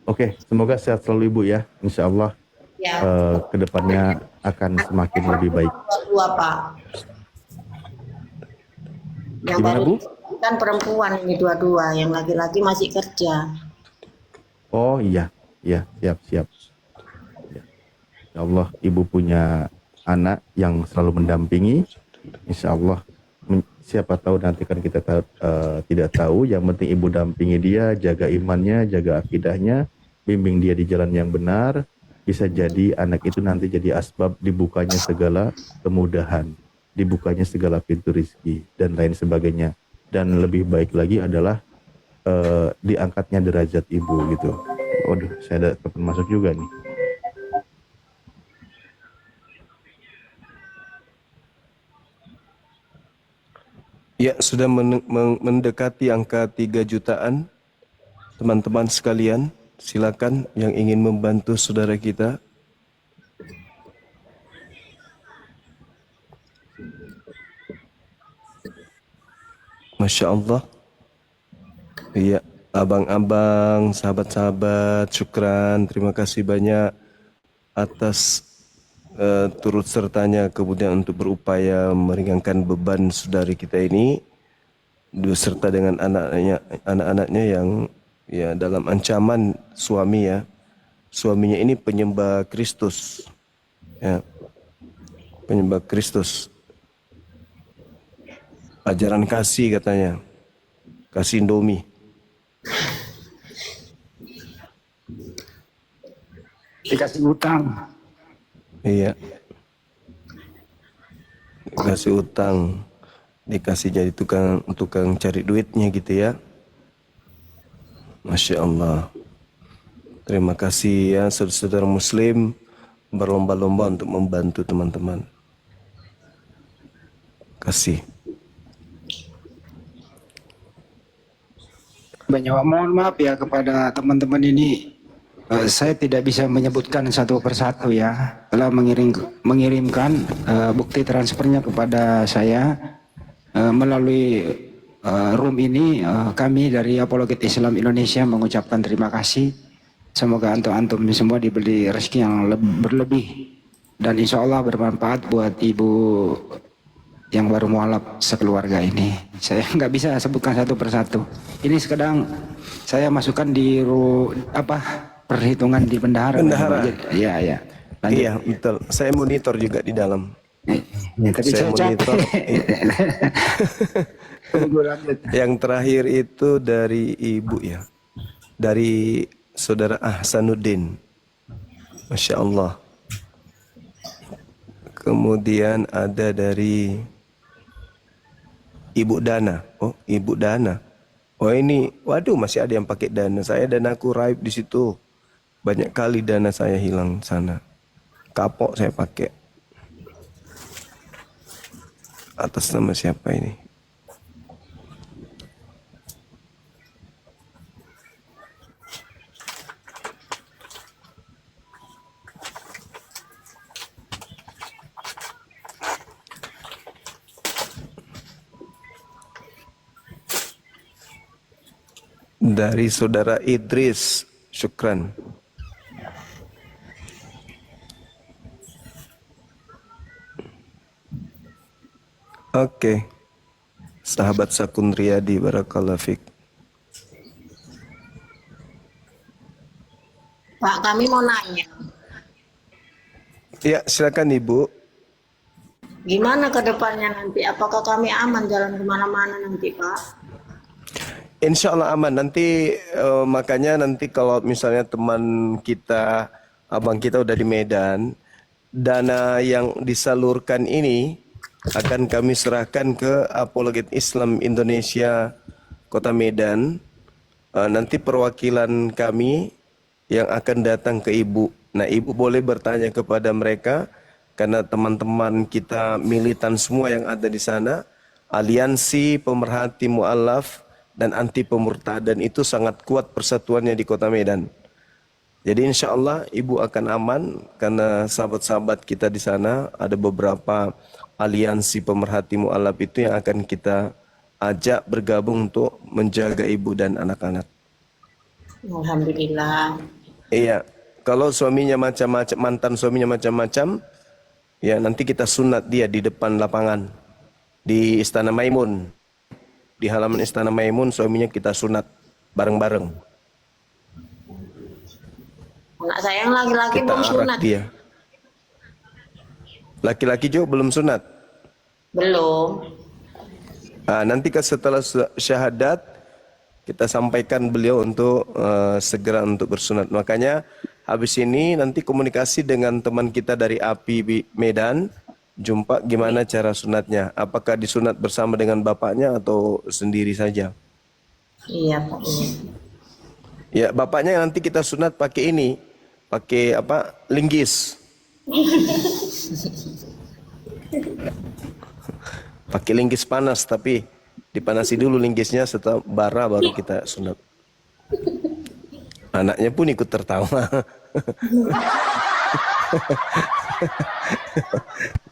Oke, semoga sehat selalu Ibu ya. Insya Allah Ya. kedepannya akan semakin lebih baik. Dua, Pak. Yang Gimana, baru Bu? kan perempuan ini dua-dua, yang laki-laki masih kerja. Oh iya, siap. Ya. Ya Allah, Ibu punya anak yang selalu mendampingi. Insya Allah, siapa tahu nanti kan kita tidak tahu. Yang penting Ibu dampingi dia, jaga imannya, jaga akidahnya, bimbing dia di jalan yang benar. Bisa jadi anak itu nanti jadi asbab dibukanya segala kemudahan, dibukanya segala pintu rizki dan lain sebagainya. Dan lebih baik lagi adalah diangkatnya derajat Ibu gitu. Waduh, saya ada telepon masuk juga nih. Ya, sudah mendekati angka 3 jutaan. Teman-teman sekalian, silakan yang ingin membantu saudara kita. Masya Allah. Iya, abang-abang, sahabat-sahabat, syukran. Terima kasih banyak atas turut sertanya kemudian untuk berupaya meringankan beban saudari kita ini beserta dengan anak-anaknya yang ya dalam ancaman suami ya. Suaminya ini penyembah Kristus. Ya. Penyembah Kristus. Ajaran kasih katanya. Kasih Indomie. Dikasih utang. Iya. Dikasih utang, dikasih jadi tukang cari duitnya gitu ya. Masya Allah. Terima kasih ya saudara-saudara muslim berlomba-lomba untuk membantu teman-teman. Kasih. Mohon maaf ya kepada teman-teman ini. Saya tidak bisa menyebutkan satu persatu ya. Telah mengirimkan bukti transfernya kepada saya melalui room ini. Kami dari Apologet Islam Indonesia mengucapkan terima kasih. Semoga antum semua diberi rezeki yang berlebih dan insya Allah bermanfaat buat ibu yang baru mualaf sekeluarga ini. Saya nggak bisa sebutkan satu persatu. Ini sekarang saya masukkan di perhitungan di bendahara. Ya. Lanjut. Iya, betul. Saya monitor juga di dalam. Tapi saya monitor. Yang terakhir itu dari ibu ya. Dari saudara Ahsanuddin. Masya Allah. Kemudian ada dari Ibu Dana. Oh, Ibu Dana. Oh ini, waduh masih ada yang pakai dana. Saya danaku raib di situ. Banyak kali dana saya hilang sana. Kapok saya pakai. Atas nama siapa ini? Dari saudara Idris, syukran. Oke, sahabat Sakun Riyadi, barakallahu fik. Pak, kami mau nanya, Ya, silakan Ibu. gimana ke depannya nanti? Apakah kami aman jalan kemana-mana nanti, Pak? Insya Allah aman. Nanti makanya nanti kalau misalnya teman kita, abang kita udah di Medan, dana yang disalurkan ini akan kami serahkan ke Apologet Islam Indonesia Kota Medan. Nanti perwakilan kami yang akan datang ke Ibu. Nah, Ibu boleh bertanya kepada mereka karena teman-teman kita militan semua yang ada di sana, aliansi pemerhati mu'alaf dan anti pemurtadan itu sangat kuat persatuannya di Kota Medan. Jadi insya Allah Ibu akan aman karena sahabat-sahabat kita di sana ada beberapa aliansi pemerhati mu'alaf itu yang akan kita ajak bergabung untuk menjaga Ibu dan anak-anak. Alhamdulillah. Iya, kalau suaminya macam-macam, mantan suaminya macam-macam, ya nanti kita sunat dia di depan lapangan di Istana Maimun, di halaman Istana Maimun suaminya kita sunat bareng-bareng. Anak saya yang laki-laki Kita belum arak sunat. dia. Laki-laki juga belum sunat. Belum. Nanti setelah syahadat kita sampaikan beliau untuk segera untuk bersunat. Makanya habis ini nanti komunikasi dengan teman kita dari API Medan, jumpa gimana cara sunatnya. Apakah disunat bersama dengan bapaknya atau sendiri saja? Iya, Pak. Iya. Ya, bapaknya nanti kita sunat pakai ini, pakai apa? Linggis. Pakai linggis panas, tapi dipanasi dulu linggisnya, setelah bara baru kita sunat. Anaknya pun ikut tertawa.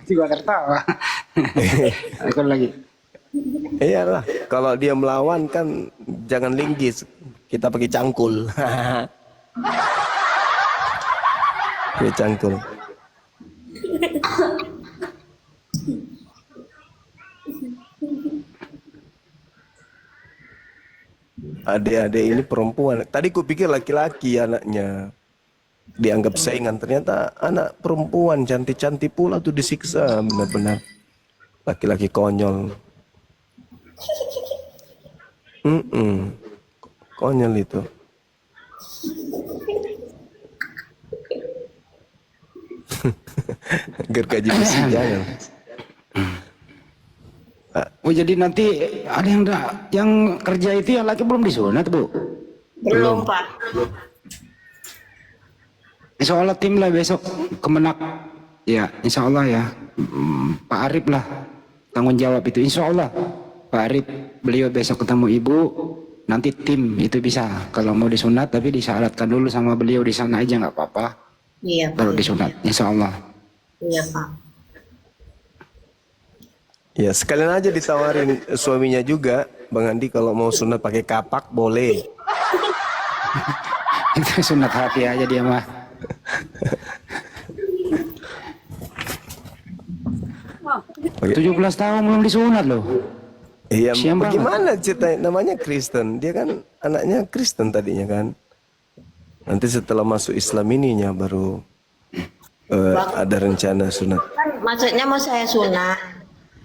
Juga tertawa. Aku lagi. Iyalah, kalau dia melawan kan jangan linggis, kita pakai cangkul. Pakai cangkul. Adik-adik ini perempuan. Tadi ku pikir laki-laki anaknya. Dianggap saingan, ternyata anak perempuan cantik-cantik pula tuh disiksa benar-benar. Laki-laki konyol. Konyol itu. Gergaji besi jangan. Oh jadi nanti ada yang kerja itu yang laki belum disunat, Bu? Belum, Pak. Insya Allah tim lah besok Kemenak. Ya, insya Allah ya. Pak Arif lah tanggung jawab itu. Insya Allah Pak Arif, beliau besok ketemu Ibu. Nanti tim itu bisa. Kalau mau disunat tapi disyaratkan dulu sama beliau di sana aja nggak apa-apa. Iya, Pak. Baru disunat. Insya Allah. Iya, Pak. Ya sekalian aja ditawarin suaminya juga, Bang Andi kalau mau sunat pakai kapak boleh. Itu sunat hati aja dia mah. Oke. 17 tahun belum disunat loh. Iya, Siang bagaimana ceritanya? Namanya Kristen, dia kan anaknya Kristen tadinya kan. Nanti setelah masuk Islam ininya baru ada rencana sunat. Kan maksudnya mau saya sunat.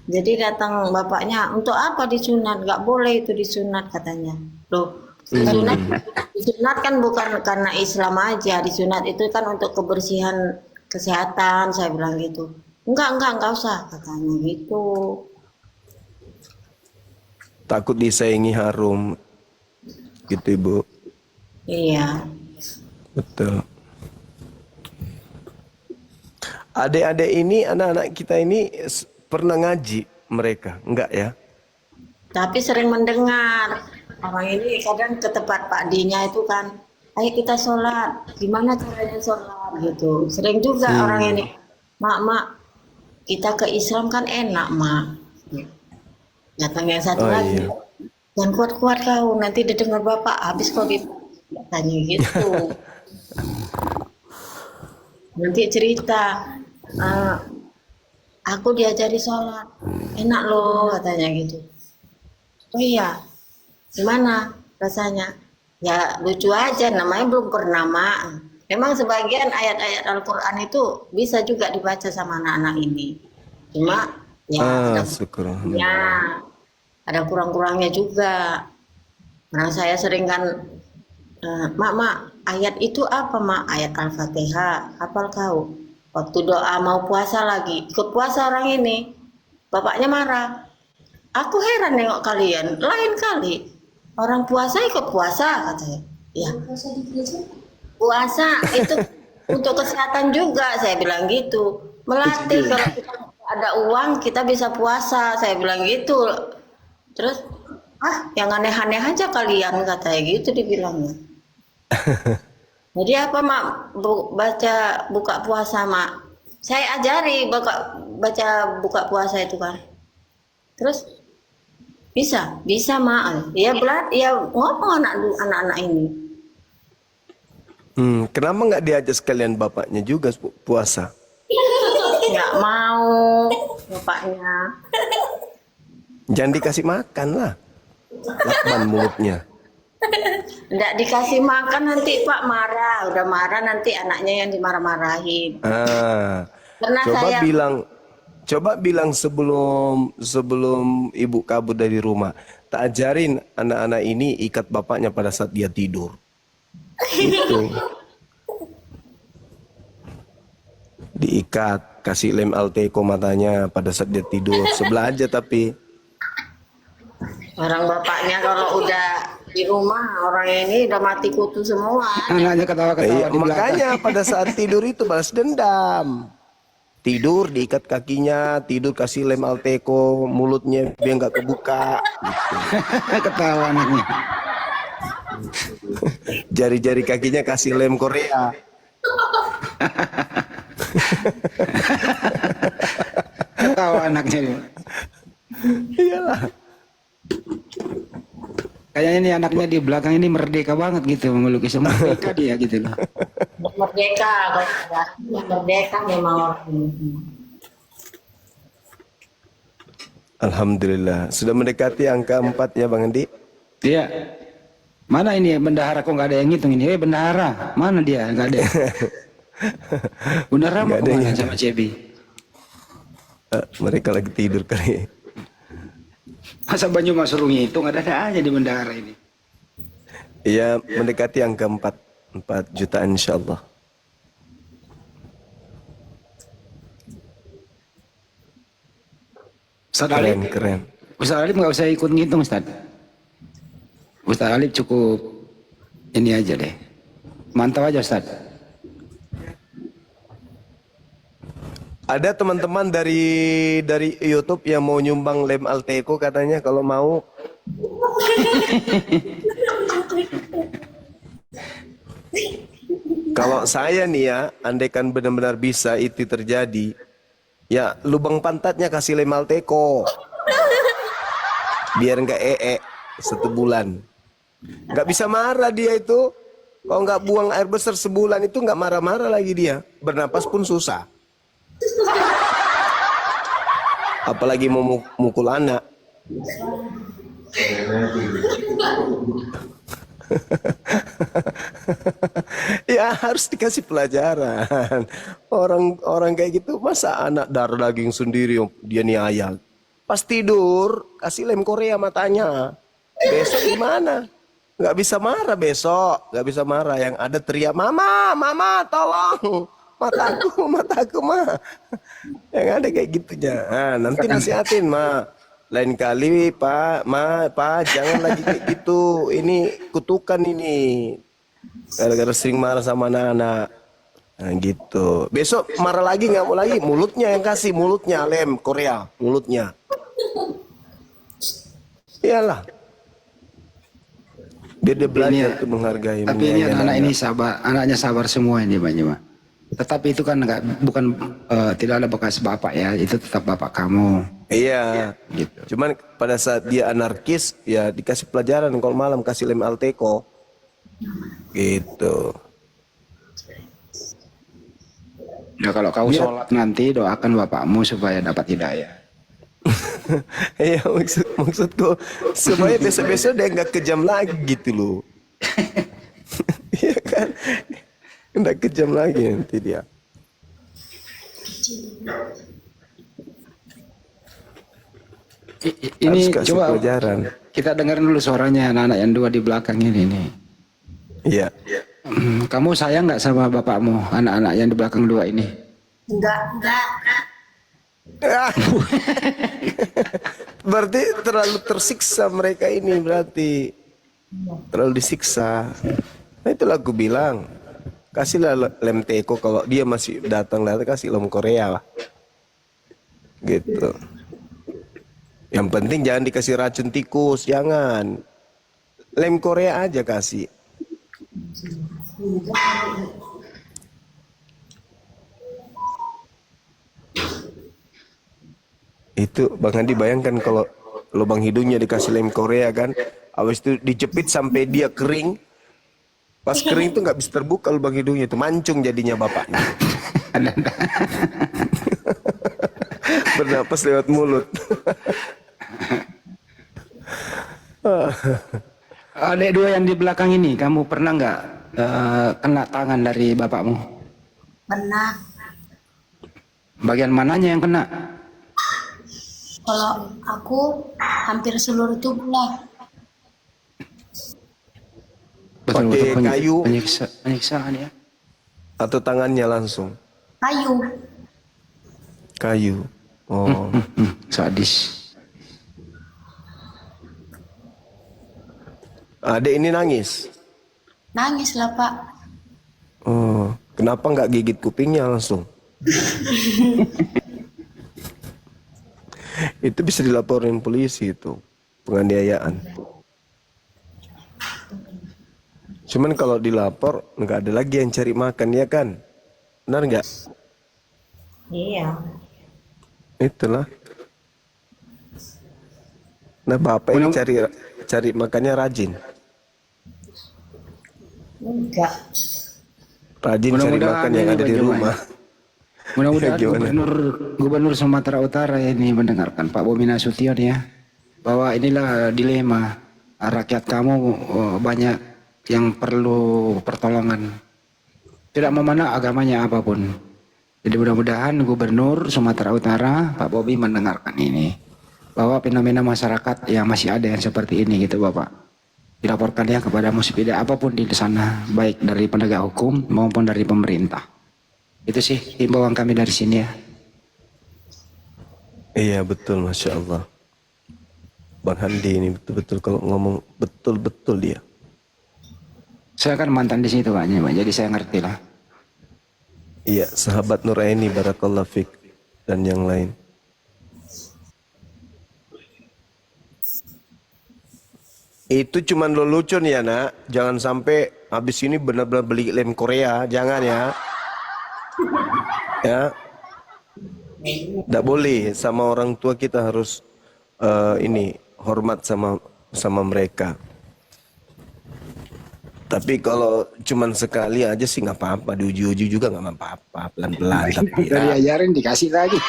Jadi datang bapaknya, untuk apa disunat? Gak boleh itu disunat katanya. Loh, disunat kan bukan karena Islam aja. Disunat itu kan untuk kebersihan kesehatan, saya bilang gitu. Enggak usah katanya gitu. Takut disaingi harum gitu Ibu. Iya. Betul. Adik-adik ini, anak-anak kita ini pernah ngaji mereka? Enggak ya? Tapi sering mendengar. Orang ini kadang ke tempat Pak D-nya itu kan, ayo kita sholat. Gimana caranya sholat gitu. Sering juga orang ini, mak, kita ke Islam kan enak, mak. Datang yang satu lagi. Iya. jangan kuat-kuat kau, nanti didengar bapak habis kau tanya gitu. Nanti cerita, aku diajari sholat, enak loh katanya gitu. Oh iya, gimana rasanya? Ya lucu aja, namanya belum pernah mak. Memang sebagian ayat-ayat Al-Quran itu bisa juga dibaca sama anak-anak ini. Cuma ya syukur. ya ada kurang-kurangnya juga. Nah saya sering kan, mak ayat itu apa mak? Ayat Al-Fatihah, hafal kau? Waktu doa mau puasa lagi, ikut puasa orang ini, bapaknya marah. Aku heran nengok kalian, lain kali orang puasa ikut puasa katanya. Ya, puasa itu untuk kesehatan juga, saya bilang gitu. Melatih kalau kita ada uang kita bisa puasa, saya bilang gitu. Terus, yang aneh-aneh aja kalian katanya gitu dibilangnya. Jadi apa mak buka puasa mak? Saya ajari baca buka puasa itu kan. Terus bisa mak. Ya ngomong anak-anak ini. Kenapa nggak diajak sekalian bapaknya juga puasa? Nggak mau bapaknya. Jangan dikasih makan lah. Lakban mulutnya. Nggak dikasih makan nanti Pak marah. Udah marah nanti anaknya yang dimarah-marahin. Karena coba bilang sebelum ibu kabur dari rumah, tak ajarin anak-anak ini ikat bapaknya pada saat dia tidur. Gitu. Diikat, kasih lem Alteco matanya pada saat dia tidur. Sebelah aja tapi. Orang bapaknya kalau udah di rumah, orang ini udah mati kutu semua. Anaknya ketawa-ketawa di belakang. Makanya pada saat tidur itu balas dendam. Tidur diikat kakinya, tidur kasih lem Alteco, mulutnya biar nggak kebuka. Gitu. Ketawa anaknya. Jari-jari kakinya kasih lem Korea. Ketawa anaknya. Iyalah. Kayaknya ini anaknya di belakang ini merdeka banget gitu melukis, merdeka dia gitu loh. Merdeka kalau sudah merdeka memang orang ini. Alhamdulillah sudah mendekati angka 4 ya Bang Andi. Iya. Mana ini bendahara kok nggak ada yang ngitung ini? Bendahara mana dia? Nggak ada. Bendahara mau kemana sama Cebi? Mereka lagi tidur kali. Masa Banyu Mas suruh ngitung, ada aja di bendahara ini. Iya, mendekati angka 4 jutaan insyaallah. Ustaz Alif, Keren. Ustaz Alif nggak usah ikut ngitung Ustaz. Ustaz Alif cukup ini aja deh. Mantap aja Ustaz. Ada teman-teman dari YouTube yang mau nyumbang lem Alteco katanya kalau mau. Kalau saya nih ya, andaikan benar-benar bisa itu terjadi, ya lubang pantatnya kasih lem Alteco. Biar nggak 1 bulan. Nggak bisa marah dia itu. Kalau nggak buang air besar sebulan itu nggak marah-marah lagi dia. Bernapas pun susah. Apalagi mau mukul anak. Ya harus dikasih pelajaran. Orang kayak gitu masa anak darah daging sendiri dia niayal. Pas tidur kasih lem Korea matanya. Besok gimana? Nggak bisa marah besok, nggak bisa marah. Yang ada teriak mama tolong. Mataku mah. Yang ada kayak gitunya. Nah, nanti nasihatin lain kali pak jangan lagi kayak gitu. Ini kutukan ini. Gara-gara sering marah sama anak-anak. Nah gitu. Besok marah lagi nggak mau lagi. Mulutnya yang kasih, mulutnya lem Korea, mulutnya. Iyalah. Biar dia belajar tuh menghargai. Tapi ini anak ini sabar, anaknya sabar semua ini Bang. Tetapi itu kan bukan tidak ada bekas bapak ya, itu tetap bapak kamu. Iya. Gitu. Cuman pada saat dia anarkis ya dikasih pelajaran, kalau malam kasih lem Alteco. Gitu. Ya kalau kau sholat nanti doakan bapakmu supaya dapat hidayah. Iya, maksudku supaya besok-besok dia nggak kejam lagi gitu loh. Iya kan? Nggak kejam lagi nanti dia. Ini Harus kasih coba pelajaran. kita dengar dulu suaranya anak-anak yang dua di belakang ini nih. Iya. Kamu sayang nggak sama bapakmu, anak-anak yang di belakang dua ini? Enggak. Berarti terlalu tersiksa mereka ini, berarti terlalu disiksa. Nah itulah aku bilang, kasihlah lem teko, kalau dia masih datang kasih lem Korea lah. Gitu. Yang penting jangan dikasih racun tikus, jangan. Lem Korea aja kasih. Itu Bang Andi bayangkan kalau lubang hidungnya dikasih lem Korea kan, habis itu dijepit sampai dia kering. Pas kering itu nggak bisa terbuka lubang hidungnya, itu mancung jadinya bapaknya. Bernapas lewat mulut. Adik dua yang di belakang ini, kamu pernah nggak kena tangan dari bapakmu? Pernah. Bagian mananya yang kena? Kalau aku hampir seluruh tubuh lah. Pakai kayu Penyiksaan ya. atau tangannya langsung? Kayu. Kayu. Oh. Sadis. Adek ini nangis. Nangis lah Pak. Oh, kenapa nggak gigit kupingnya langsung? Itu bisa dilaporin polisi itu, penganiayaan. Cuman kalau dilapor nggak ada lagi yang cari makan, ya kan? Benar nggak? Iya. Itulah. Nah bapak ini cari makannya rajin. Enggak. Rajin cari Mudah-mudahan makan yang ini ada di bagaimana? rumah. Mudah-mudahan Ya, gimana? Gubernur Sumatera Utara ini mendengarkan Pak Bobi Nasution ya, bahwa inilah dilema rakyat kamu, banyak yang perlu pertolongan, tidak memandang agamanya apapun. Jadi mudah-mudahan Gubernur Sumatera Utara Pak Bobi mendengarkan ini, bahwa fenomena masyarakat yang masih ada yang seperti ini gitu Bapak, dilaporkan ya kepada musibida apapun di sana, baik dari penegak hukum maupun dari pemerintah. Itu sih himbauan kami dari sini ya. Iya betul, Masya Allah. Bang Handi ini betul-betul kalau ngomong betul-betul dia. Saya kan mantan di situ Pak, jadi saya ngerti lah. Iya, sahabat Nuraini barakallahu fik dan yang lain. Itu cuman lelucon ya nak, jangan sampai habis ini benar-benar beli lem Korea, jangan ya. Ya, tidak boleh, sama orang tua kita harus ini hormat sama mereka. Tapi kalau cuman sekali aja sih nggak apa-apa, diuji-uji juga nggak apa-apa, pelan-pelan. Tapi Dari ajarin dikasih lagi.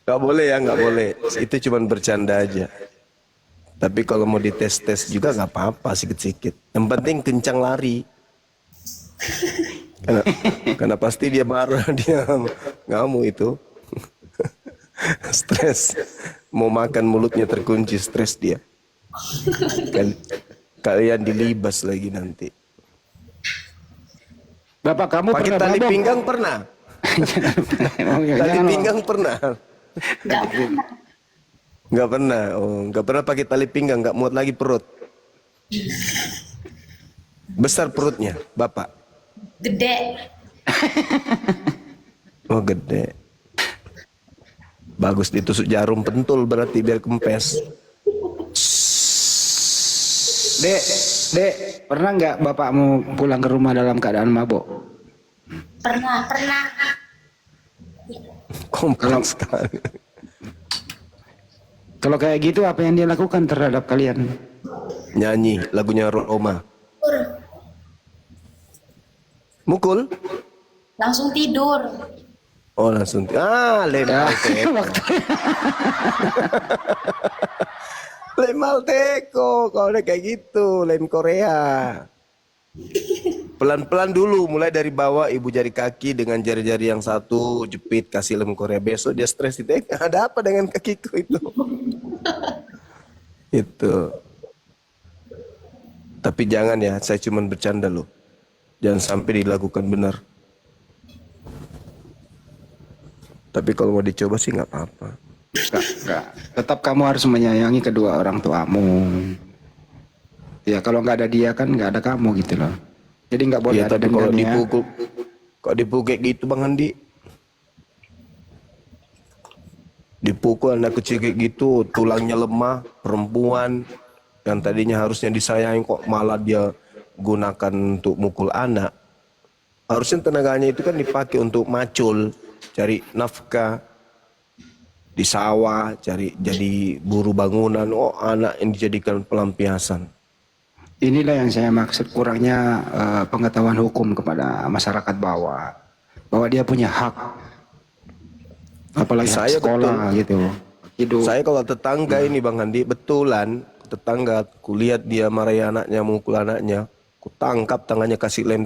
nggak boleh ya, nggak boleh. Itu cuman bercanda aja. Tapi kalau mau dites-tes juga nggak apa-apa, sikit-sikit. Yang penting kencang lari. Karena pasti dia marah, dia ngamuk itu. Stres. Mau makan mulutnya terkunci, stres dia. Kalian dilibas lagi nanti. Bapak kamu Pakai pernah tali babong? pinggang pernah? Tali Jangan, pinggang pernah? Nggak pernah. Oh, nggak pernah pakai tali pinggang, nggak muat lagi perut. Besar perutnya, Bapak. Gede. Oh, gede. Bagus ditusuk jarum pentul berarti biar kempes. Dek, pernah nggak bapakmu pulang ke rumah dalam keadaan mabuk? Pernah. Kompleks sekali. Kalau kayak gitu apa yang dia lakukan terhadap kalian? Nyanyi lagunya Roma. Mukul? Langsung tidur. Oh langsung. Lem Alteco. Lem Alteco. Kalau udah kayak gitu, lem Korea. Pelan-pelan dulu, mulai dari bawah, ibu jari kaki dengan jari-jari yang satu, jepit, kasih lem Korea. Besok dia stres itu, ada apa dengan kakiku itu? Itu. Tapi jangan ya, saya cuma bercanda loh. Jangan sampai dilakukan benar. Tapi kalau mau dicoba sih nggak apa-apa. Enggak. Tetap kamu harus menyayangi kedua orang tuamu. Ya kalau nggak ada dia kan nggak ada kamu gitu loh. Jadi nggak boleh Ya, ada tapi kalau dendam ya. dipukul, kok dipukul kayak gitu Bang Andi? Dipukul anak kecil kayak gitu, tulangnya lemah, perempuan yang tadinya harusnya disayang kok malah dia gunakan untuk mukul anak. Harusnya tenaganya itu kan dipakai untuk macul, cari nafkah di sawah, cari jadi buruh bangunan. Oh, anak yang dijadikan pelampiasan. Inilah yang saya maksud kurangnya pengetahuan hukum kepada masyarakat bawah, bahwa dia punya hak, apalagi hak Saya sekolah gitu, hidup. Saya kalau tetangga ini Bang Andi, betulan tetangga, kulihat dia marahi anaknya, mukul anaknya, ku tangkap tangannya, kasih lem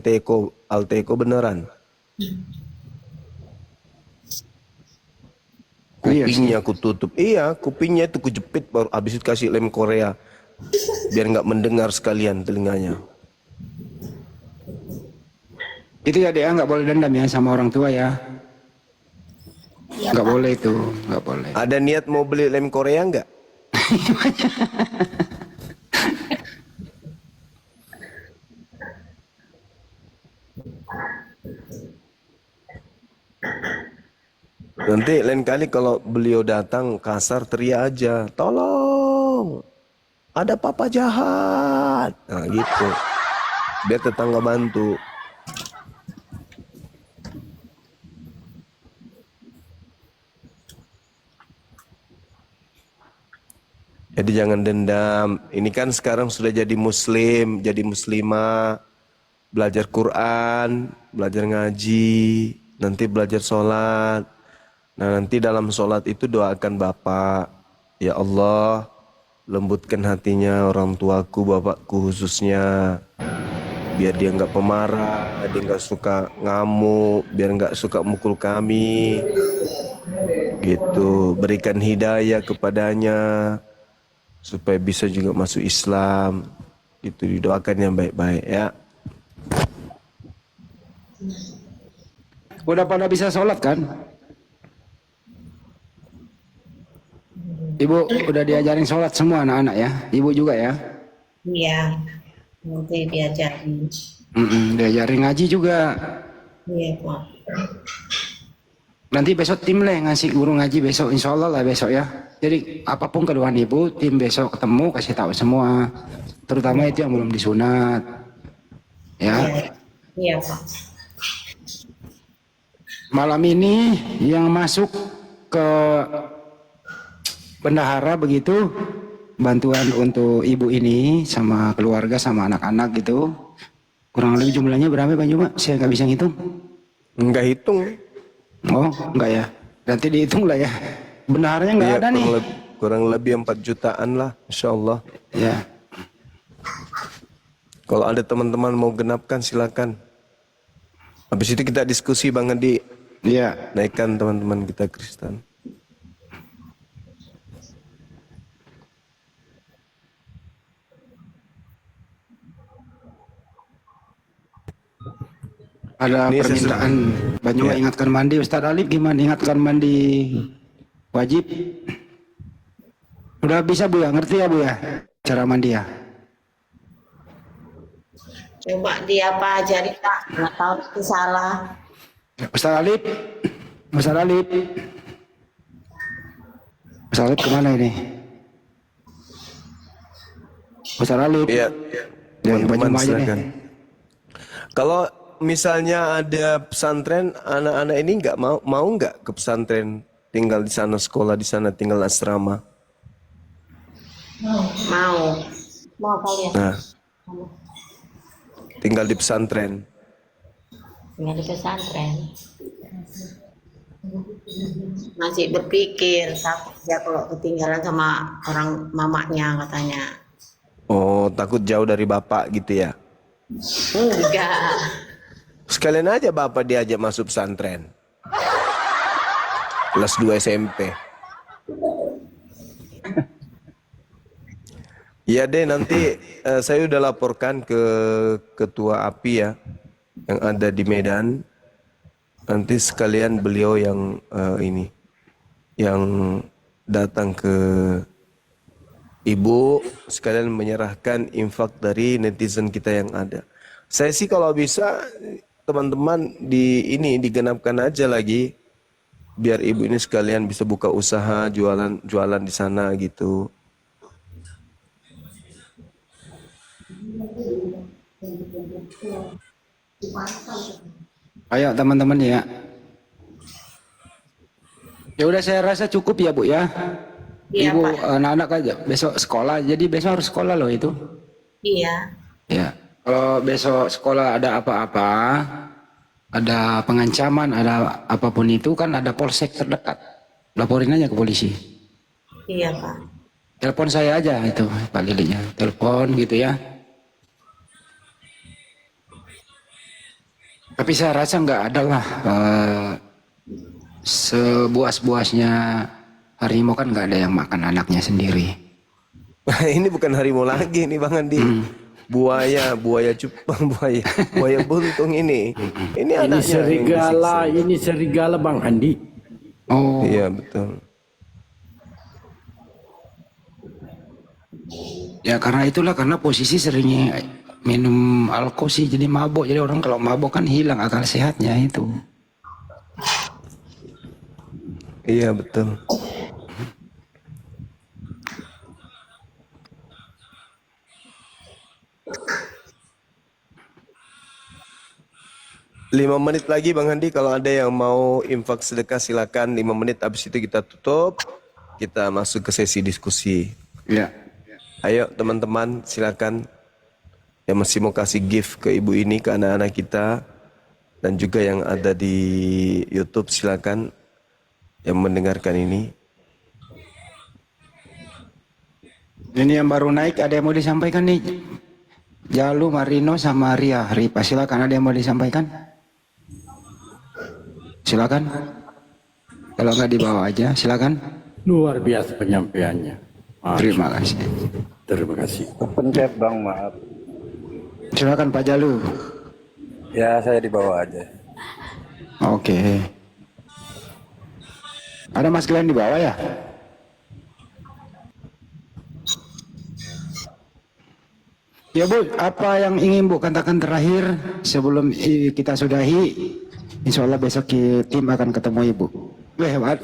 Alteco beneran. Kupingnya aku tutup. Iya, kupingnya itu ku jepit, baru habis itu kasih lem Korea. Biar nggak mendengar sekalian telinganya. Itu ya dia nggak boleh dendam ya sama orang tua ya. Nggak boleh itu, nggak boleh. Ada niat mau beli lem Korea nggak? Nanti lain kali kalau beliau datang kasar teriak aja, tolong, ada papa jahat. Nah gitu, biar tetangga bantu. Jadi jangan dendam. Ini kan sekarang sudah jadi muslim, jadi muslimah, belajar Quran, belajar ngaji, nanti belajar sholat. Nah nanti dalam sholat itu doakan Bapak, ya Allah, lembutkan hatinya orang tuaku, bapakku khususnya, biar dia nggak pemarah, dia nggak suka ngamuk, biar nggak suka mukul kami, gitu. Berikan hidayah kepadanya supaya bisa juga masuk Islam, gitu. Didoakan yang baik-baik ya. Udah pada bisa sholat kan? Ibu udah diajarin sholat semua anak-anak ya? Ibu juga ya? Iya, nanti diajarin. Diajarin ngaji juga. Iya, Pak. Nanti besok tim lah yang ngasih guru ngaji besok, insya Allah lah besok ya. Jadi apapun keluhan ibu, tim besok ketemu kasih tahu semua. Terutama itu yang belum disunat. Ya. Iya, Pak. Malam ini yang masuk ke bendahara begitu, bantuan untuk ibu ini sama keluarga sama anak-anak gitu. Kurang lebih jumlahnya berapa Pak Juma? Saya nggak bisa ngitung. Enggak hitung. Oh, enggak ya. Nanti dihitung lah ya. Benarnya enggak ada nih. Kurang lebih 4 jutaan lah, insya Allah. Ya. Kalau ada teman-teman mau genapkan silakan. Habis itu kita diskusi Bang Andi. Iya. Naikkan teman-teman kita Kristen. Ada Ini permintaan Banyuma Ya. ingatkan mandi. Ustadz Alif gimana ingatkan mandi wajib? Udah bisa Bu ya? Ngerti ya Bu ya? Cara mandi ya? Coba dia apa ajarin, Pak. Nggak tahu itu salah. Ustadz Alif. Ustadz Alif. Ustadz Alif kemana ini? Ustadz Alif. Iya. Ya, Teman-teman Banyuma aja nih. silakan. Kalau misalnya ada pesantren, anak-anak ini nggak mau nggak ke pesantren, tinggal di sana, sekolah di sana, tinggal asrama. Mau kalian Nah, tinggal di pesantren. tinggal di pesantren. Masih berpikir takut ya kalau ketinggalan sama orang mamanya katanya. Oh, takut jauh dari bapak gitu ya. Enggak. Sekalian aja bapak diajak masuk pesantren. Kelas 2 SMP. Iya deh, nanti saya udah laporkan ke ketua API ya, yang ada di Medan. Nanti sekalian beliau yang yang datang ke ibu, sekalian menyerahkan infak dari netizen kita yang ada. Saya sih kalau bisa teman-teman digenapkan aja lagi, biar ibu ini sekalian bisa buka usaha jualan di sana gitu. Ayo teman-teman ya. Ya udah saya rasa cukup ya Bu ya. Iya, Ibu Pak. anak-anak aja besok sekolah. Jadi besok harus sekolah loh itu. Iya. Ya. Kalau besok sekolah ada apa-apa, ada pengancaman, ada apapun itu kan ada polsek terdekat. Laporin aja ke polisi. Iya, Pak. Telepon saya aja itu Pak Lilinya. Telepon gitu ya. Tapi saya rasa nggak ada lah sebuas-buasnya harimau kan nggak ada yang makan anaknya sendiri. Ini bukan harimau lagi nih Bang Andi. Buaya cupang, buaya buntung ini. Ini Ini anaknya yang serigala, disiksa. ini serigala Bang Andi. Oh, Iya betul. ya karena itulah karena posisi seringnya minum alkohol sih jadi mabok. Jadi orang kalau mabok kan hilang akal sehatnya itu. Iya betul. Lima menit lagi Bang Handi, kalau ada yang mau infak sedekah silakan. 5 menit, habis itu kita tutup, kita masuk ke sesi diskusi. Ya. Ayo teman-teman silakan yang masih mau kasih gift ke ibu ini, ke anak-anak kita, dan juga yang ada di YouTube silakan yang mendengarkan ini. Ini yang baru naik ada yang mau disampaikan nih. Jalu, Marino sama Ripa silakan, ada yang mau disampaikan? Silakan. Kalau nggak dibawa aja silakan. Luar biasa penyampaiannya. Terima kasih. Terima kasih. Pencet Bang, maaf. Silakan Pak Jalu. Ya, saya dibawa aja. Oke. Ada Mas Glenn di bawah ya? Ya Bu, apa yang ingin Bu katakan terakhir sebelum kita sudahi? Insya Allah besok tim akan ketemu Ibu.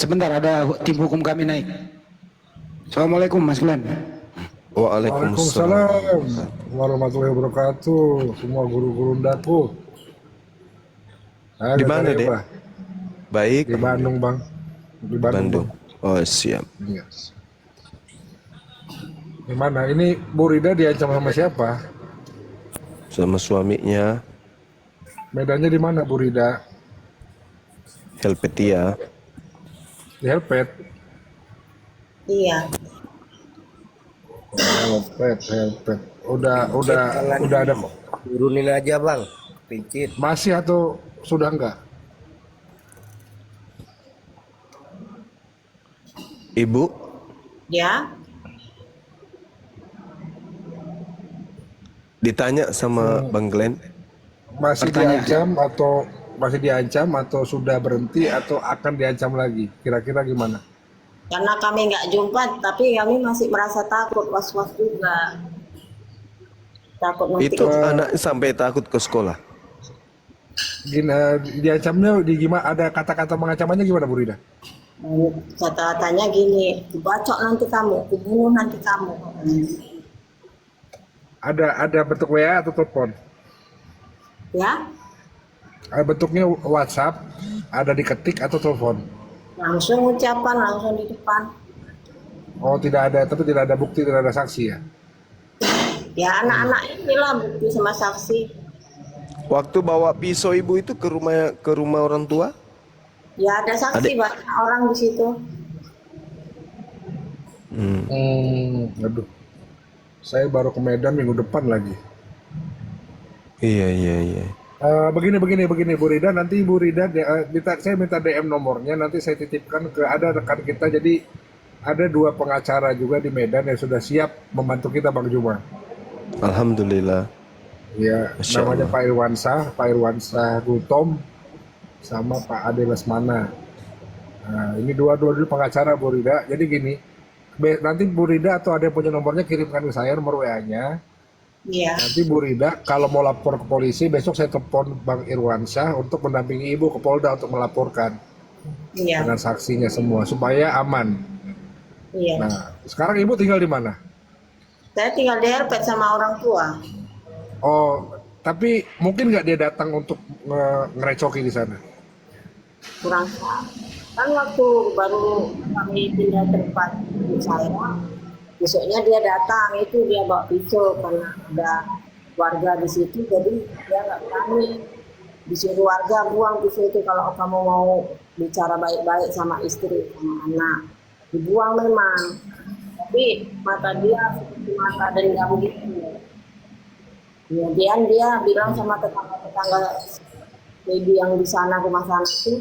Sebentar ada tim hukum kami naik. Assalamualaikum Mas Glenn. Waalaikumsalam. Waalaikumsalam warahmatullahi wabarakatuh. Semua guru-guru daku. Di mana, Dek? Baik. Di Bandung, Bang. Di Bandung. Oh, siap. Yes. Di mana? Ini Bu Rida diancam sama siapa? Sama suaminya, Medannya di mana Bu Rida? Helvetia. Di Helpet. Iya. Helpet. Udah ada kok. Turunin aja Bang, pincit. Masih atau sudah enggak? Ibu, Ya. ditanya sama Bang Glenn, Masih Pertanyaan. diancam atau sudah berhenti atau akan diancam lagi? Kira-kira gimana? Karena kami nggak jumpa, tapi kami masih merasa takut, was-was juga. Takut nanti. itu anak sampai takut ke sekolah. Gini, diancamnya di gimana? Ada kata-kata pengancamannya gimana Bu Rida? Kata-katanya gini, dibacok nanti kamu, dibunuh nanti kamu. Ada bentuk WA atau telepon? Ya, Bentuknya WhatsApp, ada diketik atau telepon? Langsung ucapan, langsung di depan. Oh tidak ada, tapi tidak ada bukti, tidak ada saksi ya? Ya anak-anak inilah bukti sama saksi. Waktu bawa pisau ibu itu ke rumah orang tua? Ya ada saksi banyak orang di situ. Aduh. Saya baru ke Medan minggu depan lagi. Iya. Begini Bu Rida, nanti Bu Rida saya minta DM nomornya, nanti saya titipkan ke ada rekan kita. Jadi ada 2 pengacara juga di Medan yang sudah siap membantu kita Bang Juma. Alhamdulillah. Ya, Masya namanya Allah. Pak Irwansyah Gutom sama Pak Ade Lesmana. Nah, ini dua pengacara Bu Rida. Jadi gini, nanti Bu Rida atau ada yang punya nomornya kirimkan ke saya nomor WA-nya. Iya. Nanti Bu Rida kalau mau lapor ke polisi, besok saya telepon Bang Irwansyah untuk mendampingi Ibu ke Polda untuk melaporkan Iya. dengan saksinya semua supaya aman. Iya. Nah, sekarang Ibu tinggal di mana? Saya tinggal di Herpet sama orang tua. Oh, tapi mungkin nggak dia datang untuk ngerecoki di sana? Kurang tahu. Kan waktu baru kami pindah tempat di saya, besoknya dia datang, itu dia bawa pisau karena ada warga di situ, jadi dia nggak berani. Disuruh warga buang pisau itu kalau kamu mau bicara baik-baik sama istri, sama anak. Dibuang memang, tapi mata dia seperti mata dendam gitu. Kemudian dia bilang sama tetangga-tetangga baby yang di sana, rumah sana itu,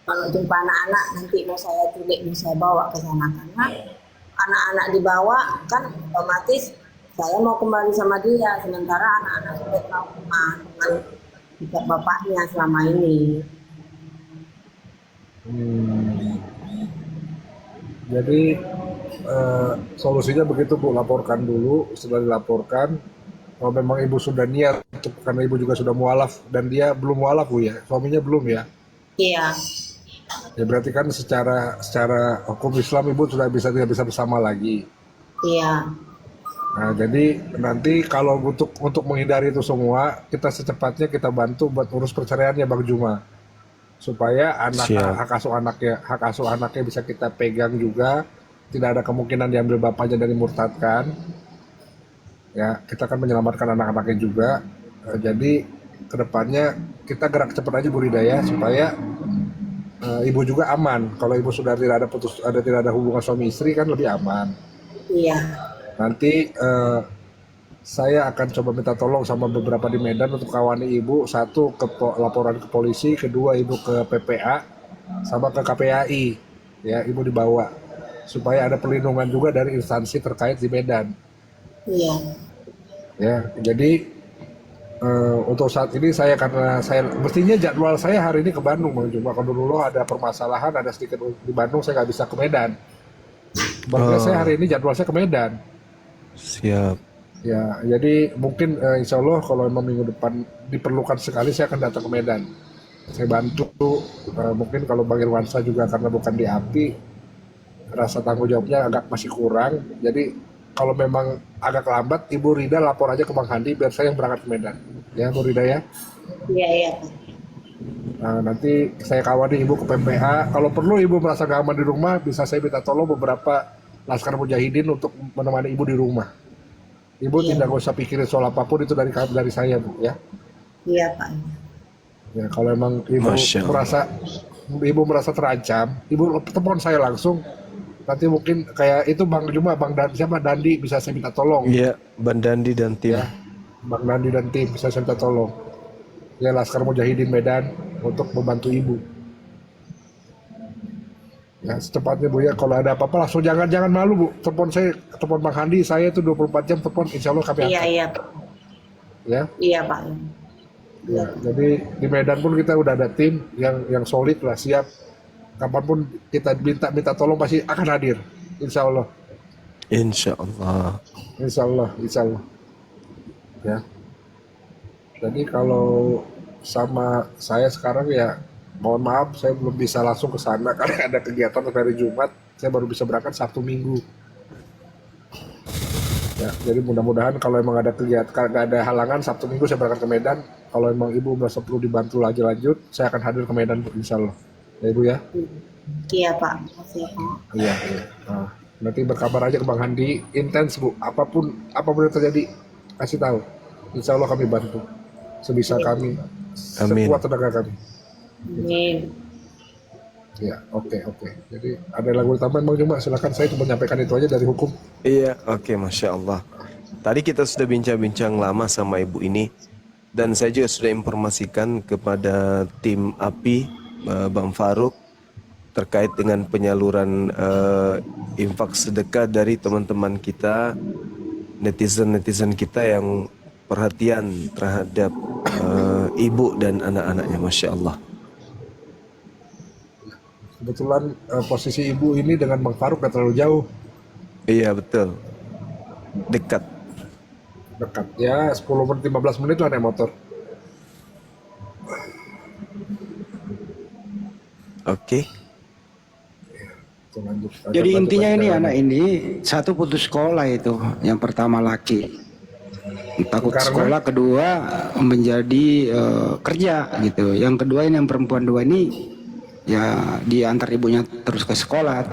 kalau jumpa anak-anak nanti mau saya culik, mau saya bawa ke sana, karena anak-anak dibawa kan otomatis saya mau kembali sama dia, sementara anak-anak sudah trauma dengan sikap bapaknya selama ini. Jadi solusinya begitu Bu, laporkan dulu. Setelah dilaporkan, kalau memang Ibu sudah niat, karena Ibu juga sudah mualaf dan dia belum mualaf Bu ya, suaminya belum ya. Iya, Ya berarti kan secara hukum Islam Ibu sudah tidak bisa bersama lagi. iya, Nah, jadi nanti kalau untuk menghindari itu semua, kita secepatnya kita bantu buat urus perceraiannya Bang Juma. Supaya Siap. hak asuh anaknya bisa kita pegang juga, tidak ada kemungkinan diambil bapaknya dan dimurtadkan. Ya, kita akan menyelamatkan anak-anaknya juga. Jadi kedepannya kita gerak cepat aja Bu Rida ya, supaya ibu juga aman. Kalau ibu sudah tidak ada hubungan suami istri kan lebih aman. iya, Nanti saya akan coba minta tolong sama beberapa di Medan untuk kawani ibu. Satu laporan ke polisi, kedua ibu ke PPA, sama ke KPAI. Ya, ibu dibawa supaya ada perlindungan juga dari instansi terkait di Medan. iya, Ya, jadi untuk saat ini karena saya mestinya jadwal saya hari ini ke Bandung, Bang. Cuma kalau dulu ada permasalahan, ada sedikit di Bandung, saya nggak bisa ke Medan. Makanya saya hari ini jadwal saya ke Medan. Siap. Ya, jadi mungkin insya Allah kalau memang minggu depan diperlukan sekali, saya akan datang ke Medan. Saya bantu, mungkin kalau Bang Irwansyah juga karena bukan di API, rasa tanggung jawabnya agak masih kurang. Jadi kalau memang agak lambat, Ibu Rida lapor aja ke Bang Handi biar saya yang berangkat ke Medan. Ya, Bu Rida ya. iya, iya. Nah, nanti saya kawani Ibu ke PPA. Kalau perlu Ibu merasa gak aman di rumah, bisa saya minta tolong beberapa Laskar Mujahidin untuk menemani Ibu di rumah. Ibu tidak usah pikirin soal apapun, itu dari saya Bu ya. Iya Pak. Ya, kalau emang Masya Allah. Ibu merasa terancam, Ibu telepon saya langsung. Nanti mungkin kayak itu Bang Juma, siapa Dandi bisa saya minta tolong. Iya, Bang Dandi dan tim. Ya, Bang Dandi dan tim bisa saya minta tolong. Ya, Laskar Mujahidin Medan untuk membantu Ibu. Ya, secepatnya Bu ya. Kalau ada apa-apa langsung jangan malu Bu. Telepon Bang Handi, saya itu 24 jam telepon, insya Allah kami Iya, angkat. iya Pak. Ya. Iya Pak. Ya, jadi di Medan pun kita udah ada tim yang solid lah, siap. Kapanpun kita minta tolong pasti akan hadir, insya Allah. Insya Allah. Insya Allah. Ya. Jadi kalau sama saya sekarang ya, mohon maaf saya belum bisa langsung ke sana karena ada kegiatan hari Jumat. Saya baru bisa berangkat Sabtu Minggu. Ya, jadi mudah-mudahan kalau emang ada kegiatan, nggak ada halangan Sabtu Minggu saya berangkat ke Medan. Kalau emang Ibu merasa perlu dibantu lagi lanjut, saya akan hadir ke Medan, Bu, insya Allah. Ya Ibu ya. Iya Pak, makasih ya Pak. Iya, iya. Nah, nanti berkabar aja ke Bang Handi, intens Bu. Apapun yang terjadi, kasih tahu. Insya Allah kami bantu sebisa kami, Amin. sekuat tenaga kami. Amin. Ya, oke. Jadi ada lagu tambahan Bang Juma, silakan. Saya cuma menyampaikan itu aja dari hukum. Iya, oke, Masya Allah. Tadi kita sudah bincang-bincang lama sama ibu ini, dan saya juga sudah informasikan kepada tim API, Bang Faruk, terkait dengan penyaluran infak sedekah dari teman-teman kita, netizen-netizen kita yang perhatian terhadap ibu dan anak-anaknya, Masya Allah. Kebetulan posisi Ibu ini dengan Bang Faruk gak terlalu jauh, Iya, betul. Dekat. dekat. Ya 10 menit 15 menit lah naik motor. Oke. Itu lanjut. Jadi intinya ini lanjut. anak ini satu putus sekolah itu, yang pertama laki takut Karena? sekolah, kedua menjadi kerja gitu, yang kedua ini yang perempuan dua ini ya diantar ibunya terus ke sekolah.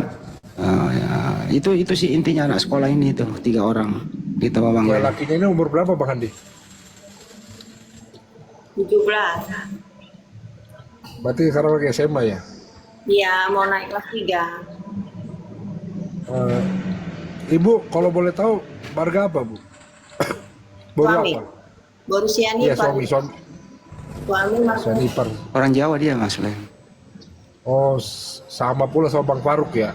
Ya, itu sih intinya anak sekolah ini tuh 3 orang gitu Bang. Ya, lakinya ini umur berapa Bang Handi? 17. Berarti sekarang lagi SMA ya? Iya, mau naik kelas 3. Ibu kalau boleh tahu marga apa Bu? Baru Suami. apa? Baru Iya, sianipar. suami Masuk. Nipar. Orang Jawa dia Mas Lem. Oh, sama pula sama Bang Faruk ya?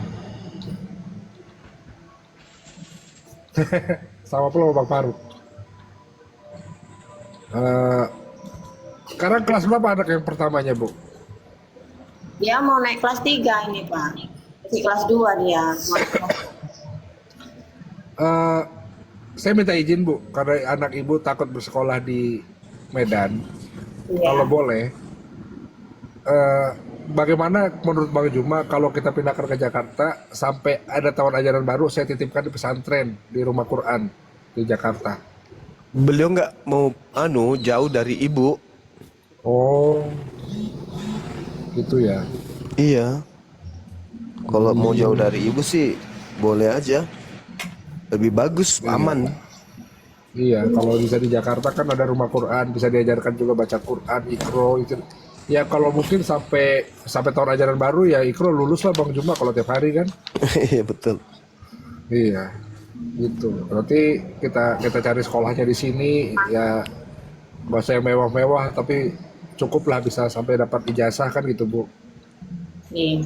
Sama pula sama Bang Faruk. Sekarang kelas berapa anak yang pertamanya Bu? Dia mau naik kelas 3 ini Pak. Masih kelas 2 dia. Saya minta izin Bu, karena anak Ibu takut bersekolah di Medan. Iya. Kalau boleh, bagaimana menurut Bang Juma kalau kita pindahkan ke Jakarta sampai ada tahun ajaran baru saya titipkan di pesantren di Rumah Quran di Jakarta. Beliau nggak mau jauh dari ibu. Oh, gitu ya. Iya. Kalau mau jauh dari ibu sih boleh aja. Lebih bagus, aman. Iya, kalau bisa di Jakarta kan ada Rumah Quran, bisa diajarkan juga baca Quran, Iqro itu. Ya kalau mungkin sampai tahun ajaran baru ya Iqro lulus lah Bang Juma kalau tiap hari kan. Iya, betul. Iya, gitu. Berarti kita cari sekolahnya di sini ya, nggak usah yang mewah-mewah tapi cukuplah bisa sampai dapat ijazah kan gitu Bu. Iya.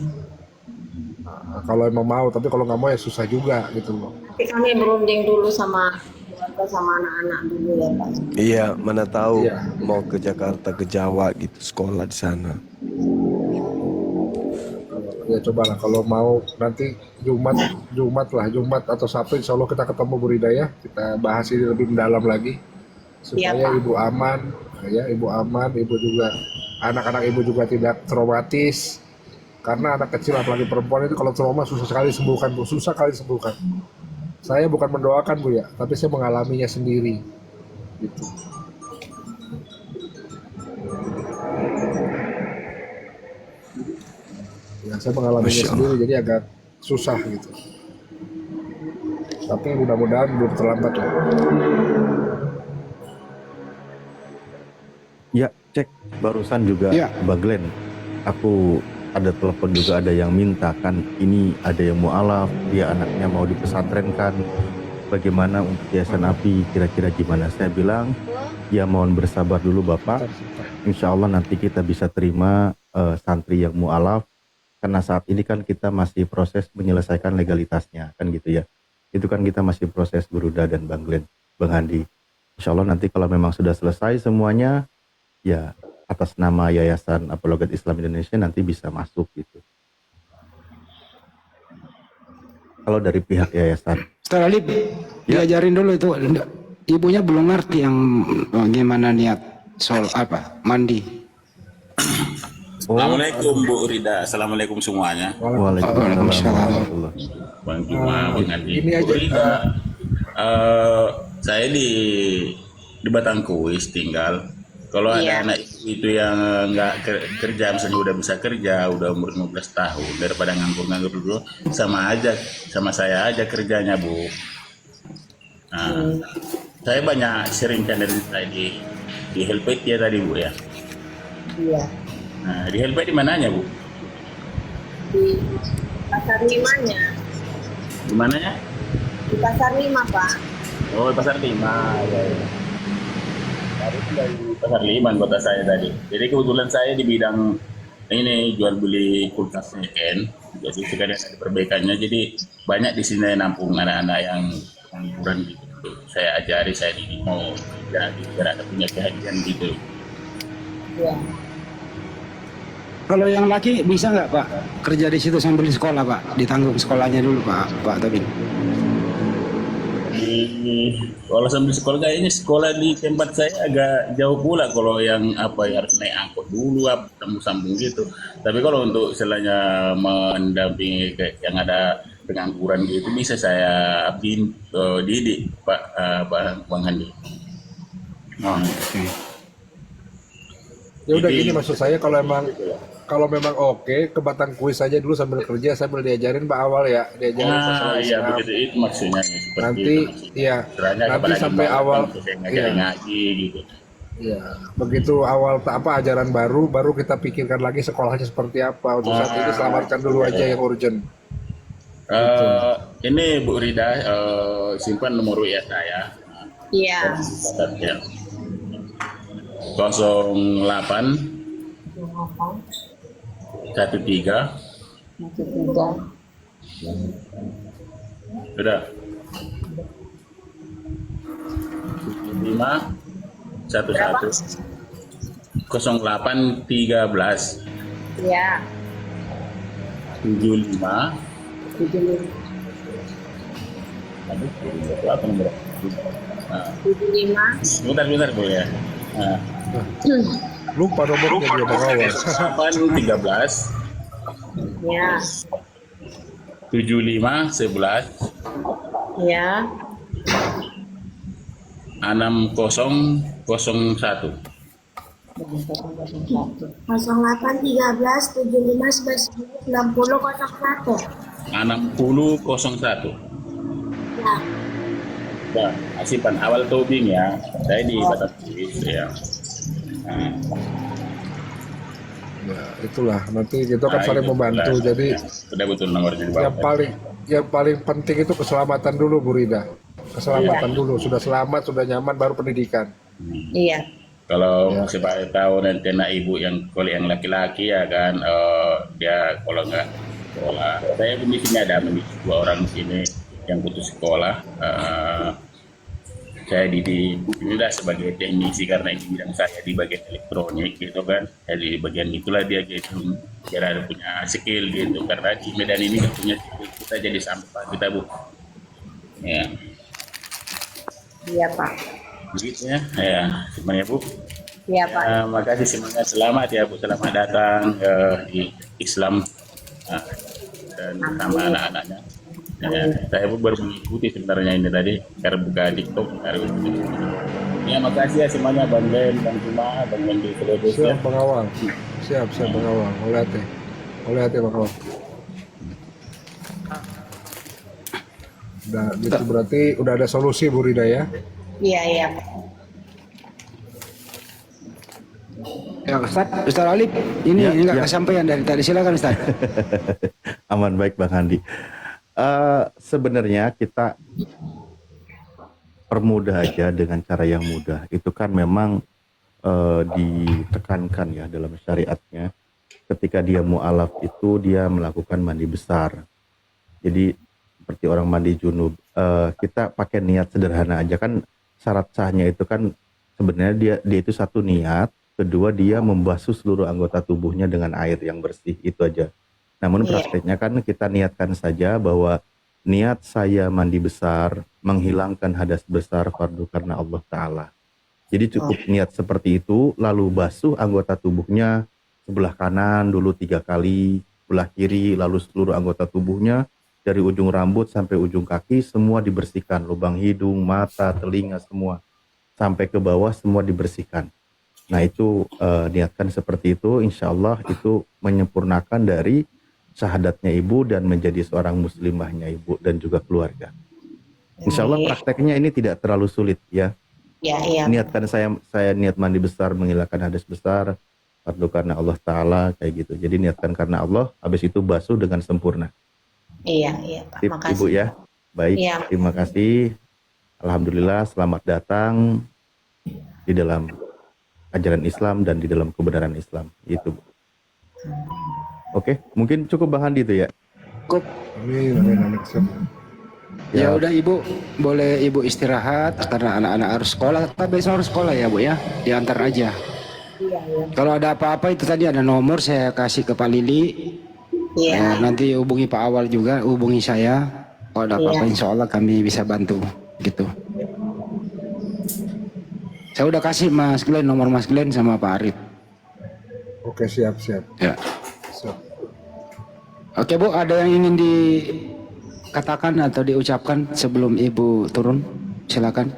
Nah, kalau emang mau, tapi kalau nggak mau ya susah juga gitu loh. Tapi kami berunding dulu sama keluarga sama anak-anak dulu ya Pak. Iya, mana tahu Iya. mau ke Jakarta, ke Jawa gitu, sekolah di sana. Ya cobalah kalau mau nanti Jumat atau Sabtu insya Allah kita ketemu Bu Ridayah, kita bahas ini lebih mendalam lagi supaya Iya, Pak. Ibu aman, ya Ibu aman, Ibu juga anak-anak Ibu juga tidak traumatis karena anak kecil apalagi perempuan itu kalau trauma susah sekali disembuhkan Bu, susah sekali disembuhkan. Saya bukan mendoakan Bu ya, tapi saya mengalaminya sendiri gitu. Ya, saya mengalaminya Masya Allah. sendiri jadi agak susah gitu. Tapi mudah-mudahan belum terlambat lah. Ya, cek barusan juga Ya. Mbak Glenn. Aku ada telepon juga, ada yang minta kan, ini ada yang mualaf, dia anaknya mau dipesantrenkan. Bagaimana untuk Yayasan API, kira-kira gimana? Saya bilang, ya mohon bersabar dulu Bapak. Insya Allah nanti kita bisa terima santri yang mualaf. Karena saat ini kan kita masih proses menyelesaikan legalitasnya, kan gitu ya. Itu kan kita masih proses Buruda dan Bang Glenn, Bang Handi. Insya Allah nanti kalau memang sudah selesai semuanya, ya atas nama Yayasan Apologet Islam Indonesia nanti bisa masuk gitu. Kalau dari pihak yayasan, Setelah diajarin dulu itu, ibunya belum ngerti yang gimana niat soal apa mandi. Assalamualaikum Bu Rida, assalamualaikum semuanya. Waalaikumsalam warahmatullahi. Bang Juma, Bang Adi, Ini Bu aja Rida. Saya di Batangkuis tinggal. Kalau Iya. ada anak itu yang nggak kerja, misalnya udah bisa kerja, udah umur 15 tahun, daripada nganggur-nganggur dulu, sama aja, sama saya aja kerjanya, Bu. Nah, saya banyak sering dari saya di Helpet ya tadi, Bu ya. Iya. Nah, di Helpet di mananya, Bu? Di pasar limanya. Di mananya? Di pasar lima, Pak. Oh, di Pasar Lima. Ya, ya. Tadi itu dari Pasar Lima kota saya tadi. Jadi kebetulan saya di bidang ini jual beli kulkas second. Jadi sekalian ada perbaikannya. Jadi banyak di sini nampung anak-anak yang pengangguran gitu. Saya ajari, saya didik mau jadi biar ada punya kehadiran gitu. Iya. Kalau yang laki bisa nggak Pak kerja di situ sambil di sekolah Pak? Ditanggung sekolahnya dulu Pak Tobing. Kalau sambil sekolah kayaknya sekolah di tempat saya agak jauh pula, kalau yang apa ya harus naik angkot dulu apa sambung-sambung gitu. Tapi kalau untuk istilahnya mendampingi kayak yang ada pengangguran gitu bisa saya didik Pak Bang Handi. Oh, oke. Ya udah Jadi- gini, maksud saya kalau memang oke, ke Batangkuis saja dulu sambil kerja, sambil diajarin Pak awal ya, diajarin masalah Iya Islam. begitu itu maksudnya seperti Nanti itu maksudnya. ya, Istilahnya nanti apalagi sampai mau awal, saya ngajarin iya. ngaji gitu. Ya, begitu awal ajaran baru kita pikirkan lagi sekolahnya seperti apa. Untuk saat ini selamatkan dulu aja yang urgent. Ini Bu Rida, simpan nomor WA saya. Iya. Ya. 08 13 sudah 5 11 08 13 Iya. 75 aduh apa nomor nah, 75. sebentar Bu ya. Nah, Lupa nomornya dia Bang Awal. 8 13 Iya. 75 11 Iya. 6001 6001 Ya. Ya, Asipan awal Tobing ya. Saya di Batangkuis ya. Nah, Ya, itulah nanti kita kan nah, saling itu membantu. sudah, Jadi ya, sudah betul nomornya di bawah. yang paling penting itu keselamatan dulu, Bu Rida. Keselamatan dulu. Sudah selamat, sudah nyaman, baru pendidikan. Iya. Kalau supaya tahu nanti anak ibu kalau yang laki-laki ya kan dia kalau nggak sekolah. Saya di sini ada dua orang di sini yang putus sekolah. Saya inilah sebagai teknisi karena ini bidang saya di bagian elektronik gitu kan. Jadi bagian itulah dia gitu biar ada punya skill gitu, karena di Medan ini nggak punya skill, kita jadi sampah kita Bu. Ya Iya, Pak. begitu ya. Ya semuanya Bu. Iya, Pak. Makasih semuanya, selamat ya Bu, selamat datang di Islam dan sama anak-anaknya. Saya pun baru mengikuti sebenarnya ini tadi karena buka TikTok. Ya makasih ya semuanya, Bang Ben, Bang Cuma, Bang Ben di Celebes ya. Siap Bang Awal. Siap Bang Awal. Oleh hati Bang Awal. Nah, gitu berarti udah ada solusi Bu Rida ya. Iya, Pak. Ya Ustaz Alif, ini nggak kesampaian dari tadi, silakan Ustaz. Aman, baik Bang Handi. Sebenarnya kita permudah aja dengan cara yang mudah. Itu kan memang ditekankan ya dalam syariatnya. Ketika dia mu'alaf itu dia melakukan mandi besar. Jadi seperti orang mandi junub. Kita pakai niat sederhana aja kan, syarat sahnya itu kan sebenarnya dia itu satu niat, kedua dia membasuh seluruh anggota tubuhnya dengan air yang bersih, itu aja. Namun prakteknya kan kita niatkan saja bahwa niat saya mandi besar, menghilangkan hadas besar fardu karena Allah Ta'ala. Jadi cukup niat seperti itu, lalu basuh anggota tubuhnya sebelah kanan dulu 3 kali, sebelah kiri, lalu seluruh anggota tubuhnya, dari ujung rambut sampai ujung kaki semua dibersihkan, lubang hidung, mata, telinga semua sampai ke bawah semua dibersihkan. Nah itu niatkan seperti itu, insya Allah itu menyempurnakan dari syahadatnya ibu dan menjadi seorang muslimahnya ibu dan juga keluarga. Insya Allah prakteknya ini tidak terlalu sulit ya. Iya. Niatkan saya niat mandi besar menghilangkan hadas besar, fardu karena Allah Ta'ala kayak gitu. Jadi niatkan karena Allah, habis itu basuh dengan sempurna. Iya Pak. Sip, Makasih. Ibu ya. Baik, Iya. terima kasih. Alhamdulillah selamat datang di dalam ajaran Islam dan di dalam kebenaran Islam. Itu. Oke, mungkin cukup Bang Handi itu ya. Cukup. Amin. Ya udah Ibu, boleh Ibu istirahat karena anak-anak harus sekolah. Tapi besok harus sekolah ya Bu ya, diantar aja. Iya. Kalau ada apa-apa itu tadi ada nomor saya kasih ke Pak Lili. Iya. Nanti hubungi Pak Awal juga, hubungi saya. Kalau ada apa-apa Iya. insya Allah kami bisa bantu gitu. Saya udah kasih Mas Glenn, nomor Mas Glenn sama Pak Arif. Oke, siap. Ya. Siap. Oke Bu, ada yang ingin dikatakan atau diucapkan sebelum Ibu turun? Silakan.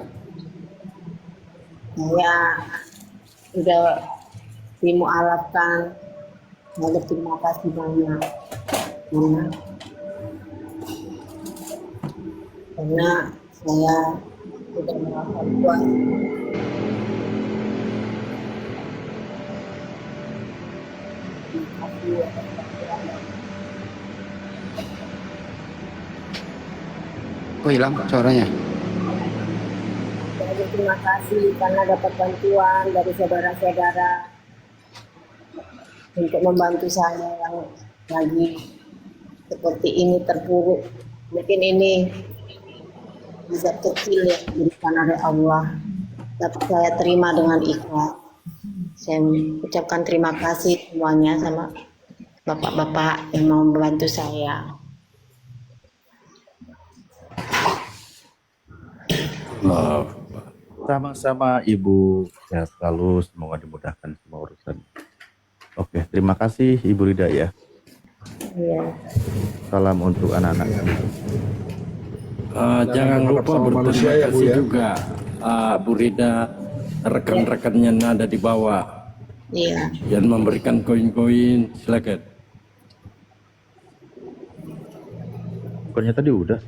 Saya udah dimualafkan. Saya terima kasih banyak. Karena saya sudah merasa puas. Terima kasih atas bantuan. Kok hilang suaranya? Saya berterima kasih karena dapat bantuan dari saudara-saudara untuk membantu saya yang lagi seperti ini terpuruk. Mungkin ini bisa kecil yang diberikan oleh Allah, tapi saya terima dengan ikhlas. Saya ucapkan terima kasih semuanya sama bapak-bapak yang mau membantu saya. Sama-sama Ibu, sehat selalu, semoga dimudahkan semua urusan. Oke, terima kasih Ibu Rida ya. Iya. Salam untuk anak-anak. Jangan lupa sama berterima manusia ya, Bu, kasih ya. juga Bu Rida, rekan-rekannya yang ada di bawah Iya. yang memberikan koin-koin. Silakan. Bukannya tadi udah?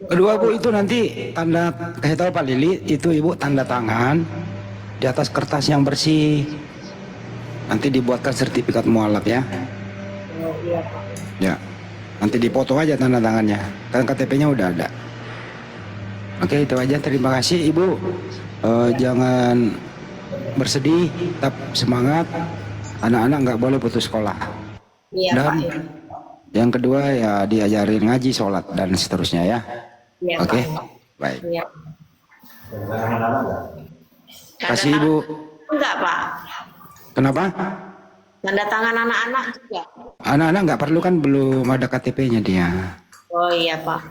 Kedua Bu, itu nanti tanda, kasih tahu Pak Lili, itu Ibu tanda tangan di atas kertas yang bersih. Nanti dibuatkan sertifikat mualaf ya. Oh, iya Pak. Ya. Nanti dipoto aja tanda tangannya. Kan KTP-nya udah ada. Oke, itu aja. Terima kasih Ibu. Jangan bersedih, tetap semangat. Anak-anak nggak boleh putus sekolah. Iya Dan Pak. yang kedua ya diajarin ngaji, sholat dan seterusnya ya. Iya Oke, Pak. baik. Iya. Kasih Ibu. Enggak Pak. Kenapa? Tanda tangan anak-anak juga. Anak-anak nggak perlu kan, belum ada KTP-nya dia. Oh iya Pak.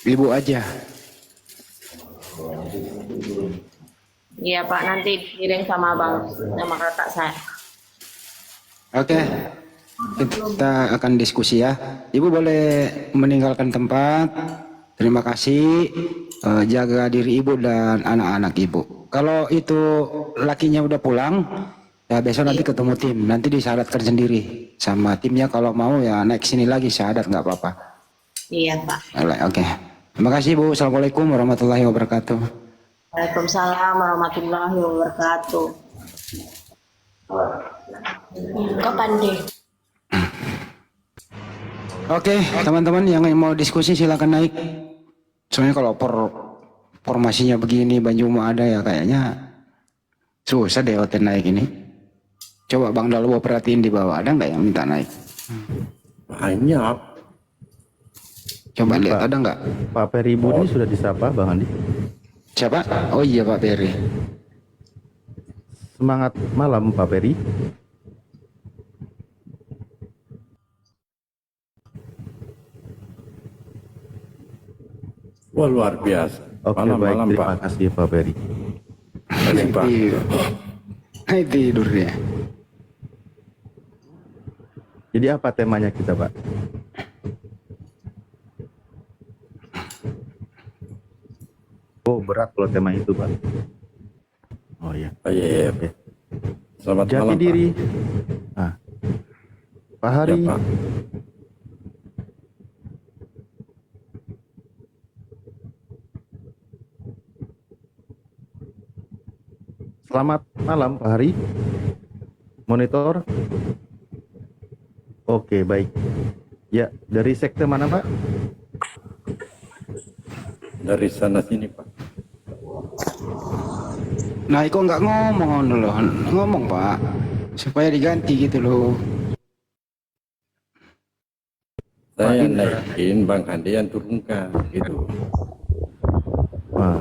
Ibu aja. Iya Pak, nanti kirim sama Bang, sama kakak saya. Oke, kita akan diskusi ya. Ibu boleh meninggalkan tempat. Terima kasih. Jaga diri Ibu dan anak-anak Ibu. Kalau itu lakinya udah pulang, ya besok nanti ketemu tim. Nanti disyaratkan sendiri sama timnya. Kalau mau ya naik sini lagi syahadat, nggak apa-apa. Iya Pak. Oke. Terima kasih Bu. Assalamualaikum warahmatullahi wabarakatuh. Waalaikumsalam warahmatullahi wabarakatuh. Kapan deh? Oke, teman-teman yang mau diskusi silakan naik. Soalnya kalau formasinya begini, Banjuma ada ya kayaknya susah deh hotel naik ini. Coba Bang Dalwo perhatiin di bawah, ada nggak yang minta naik? Banyak. Coba Ini, lihat Pak. ada nggak? Pak Peribu ini sudah disapa Bang Andi. Siapa? Oh iya Pak Peri. Semangat malam Pak Peri. Wah, luar biasa. Oke, baik, Malam-malam Pak. terima kasih Pak Peri. Terima kasih, Pak. Iya. Tidur dia. Jadi apa temanya kita, Pak? Oh, berat kalau tema itu, Pak. Oh iya. Oh iya, iya. Oke. Selamat Jati malam, diri. Nah, Pak Pak. Hari. Ya, Pak. Selamat malam, Pak Hari. Monitor. Oke, baik. Ya, dari sekte mana, Pak? Dari sana sini, Pak. Nah, kok nggak ngomong loh, ngomong Pak, supaya diganti gitu loh. Saya yang naikin, Bang Andi yang turunkan, gitu. Nah,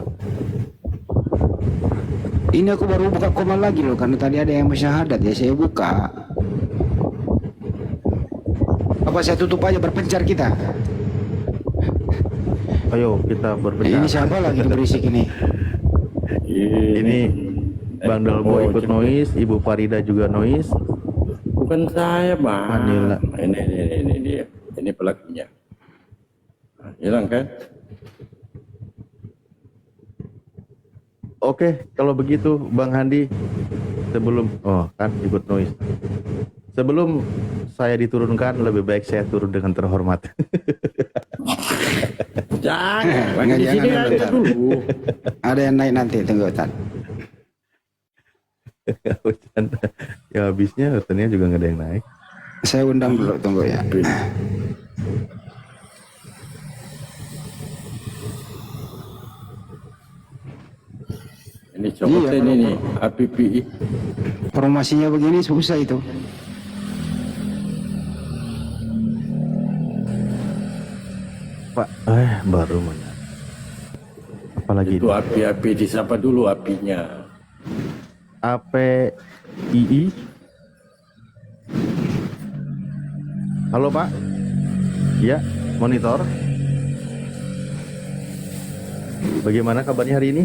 Ini aku baru buka komal lagi loh, karena tadi ada yang bersyahadat ya, saya buka. Apa saya tutup aja berpencar kita? ayo kita berbicara. Ini siapa lagi yang berisik ini? Ini Bang Dalbo Oh, ikut noise, Ibu Farida juga noise. bukan saya, Bang. Manila. Ini dia. Ini pelakunya. Nah, hilang kan? Oke, kalau begitu Bang Handi, sebelum kan ikut noise. Sebelum saya diturunkan, lebih baik saya turun dengan terhormat. Jangan, lagi Nggak, di sini jangan aja bentar. dulu. Ada yang naik nanti, tunggu Tan. Bercanda. Ya habisnya katanya juga nggak ada yang naik. Saya undang dulu, tunggu ya. Ini coba Iya, ini nih, APPI. Formasinya begini susah itu. Pak, baru mana? Apalagi Itu ini? api-api disapa dulu apinya. APII. Halo Pak. Ya, monitor. Bagaimana kabarnya hari ini?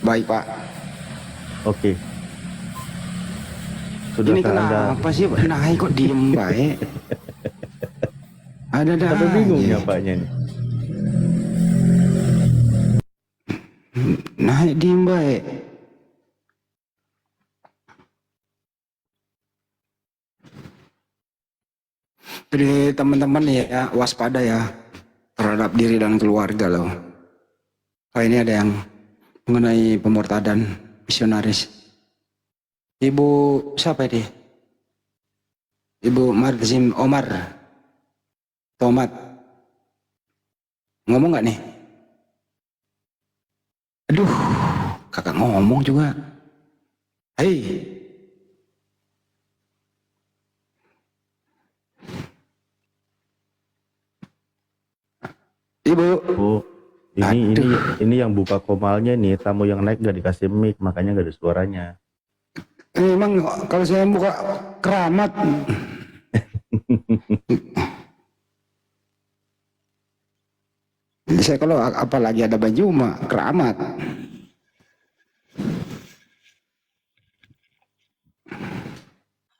Baik Pak. Oke. Ini Sudahkah Anda kenapa sih naik kok diem baik? Ada dah. sampai bingung aja. ya Paknya ini? Naik diem baik. Jadi teman-teman ya waspada ya terhadap diri dan keluarga loh. Oh, ini ada yang mengenai pemurtadan misionaris. Ibu siapa ini? Ibu Marzim Omar Tomat. Ngomong nggak nih? Aduh, kakak ngomong juga. Hei. Ibu. Oh, ini yang buka komalnya nih, tamu yang naik nggak dikasih mic, makanya nggak ada suaranya. Emang kalau saya buka keramat. Saya kalau apalagi ada baju mah keramat.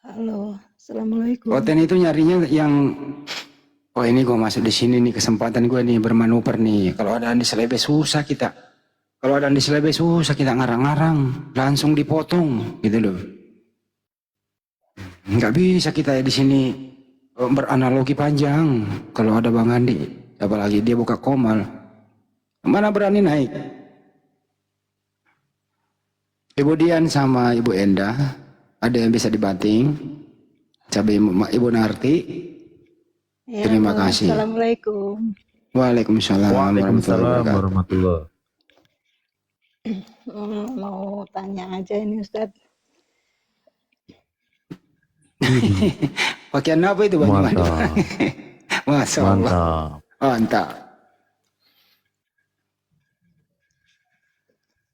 Halo, assalamualaikum. Konten itu nyarinya yang oh ini gue masuk di sini nih kesempatan gue nih bermanuver nih. Kalau ada di selebes susah kita. Kalau ada di selebes susah kita ngarang-ngarang, langsung dipotong gitu loh. Nggak bisa kita di sini beranalogi panjang. Kalau ada Bang Andi, apalagi dia buka komal, mana berani naik? Ibu Dian sama Ibu Endah, ada yang bisa dibanting? Coba Ibu Narti. Ya, Terima kasih. Assalamualaikum. Waalaikumsalam Waalaikumsalam warahmatullahi. Mau tanya aja ini Ustadz. Pakaian apa itu Bang Iman? Mantap. Masya Allah. Mantap. Mantap.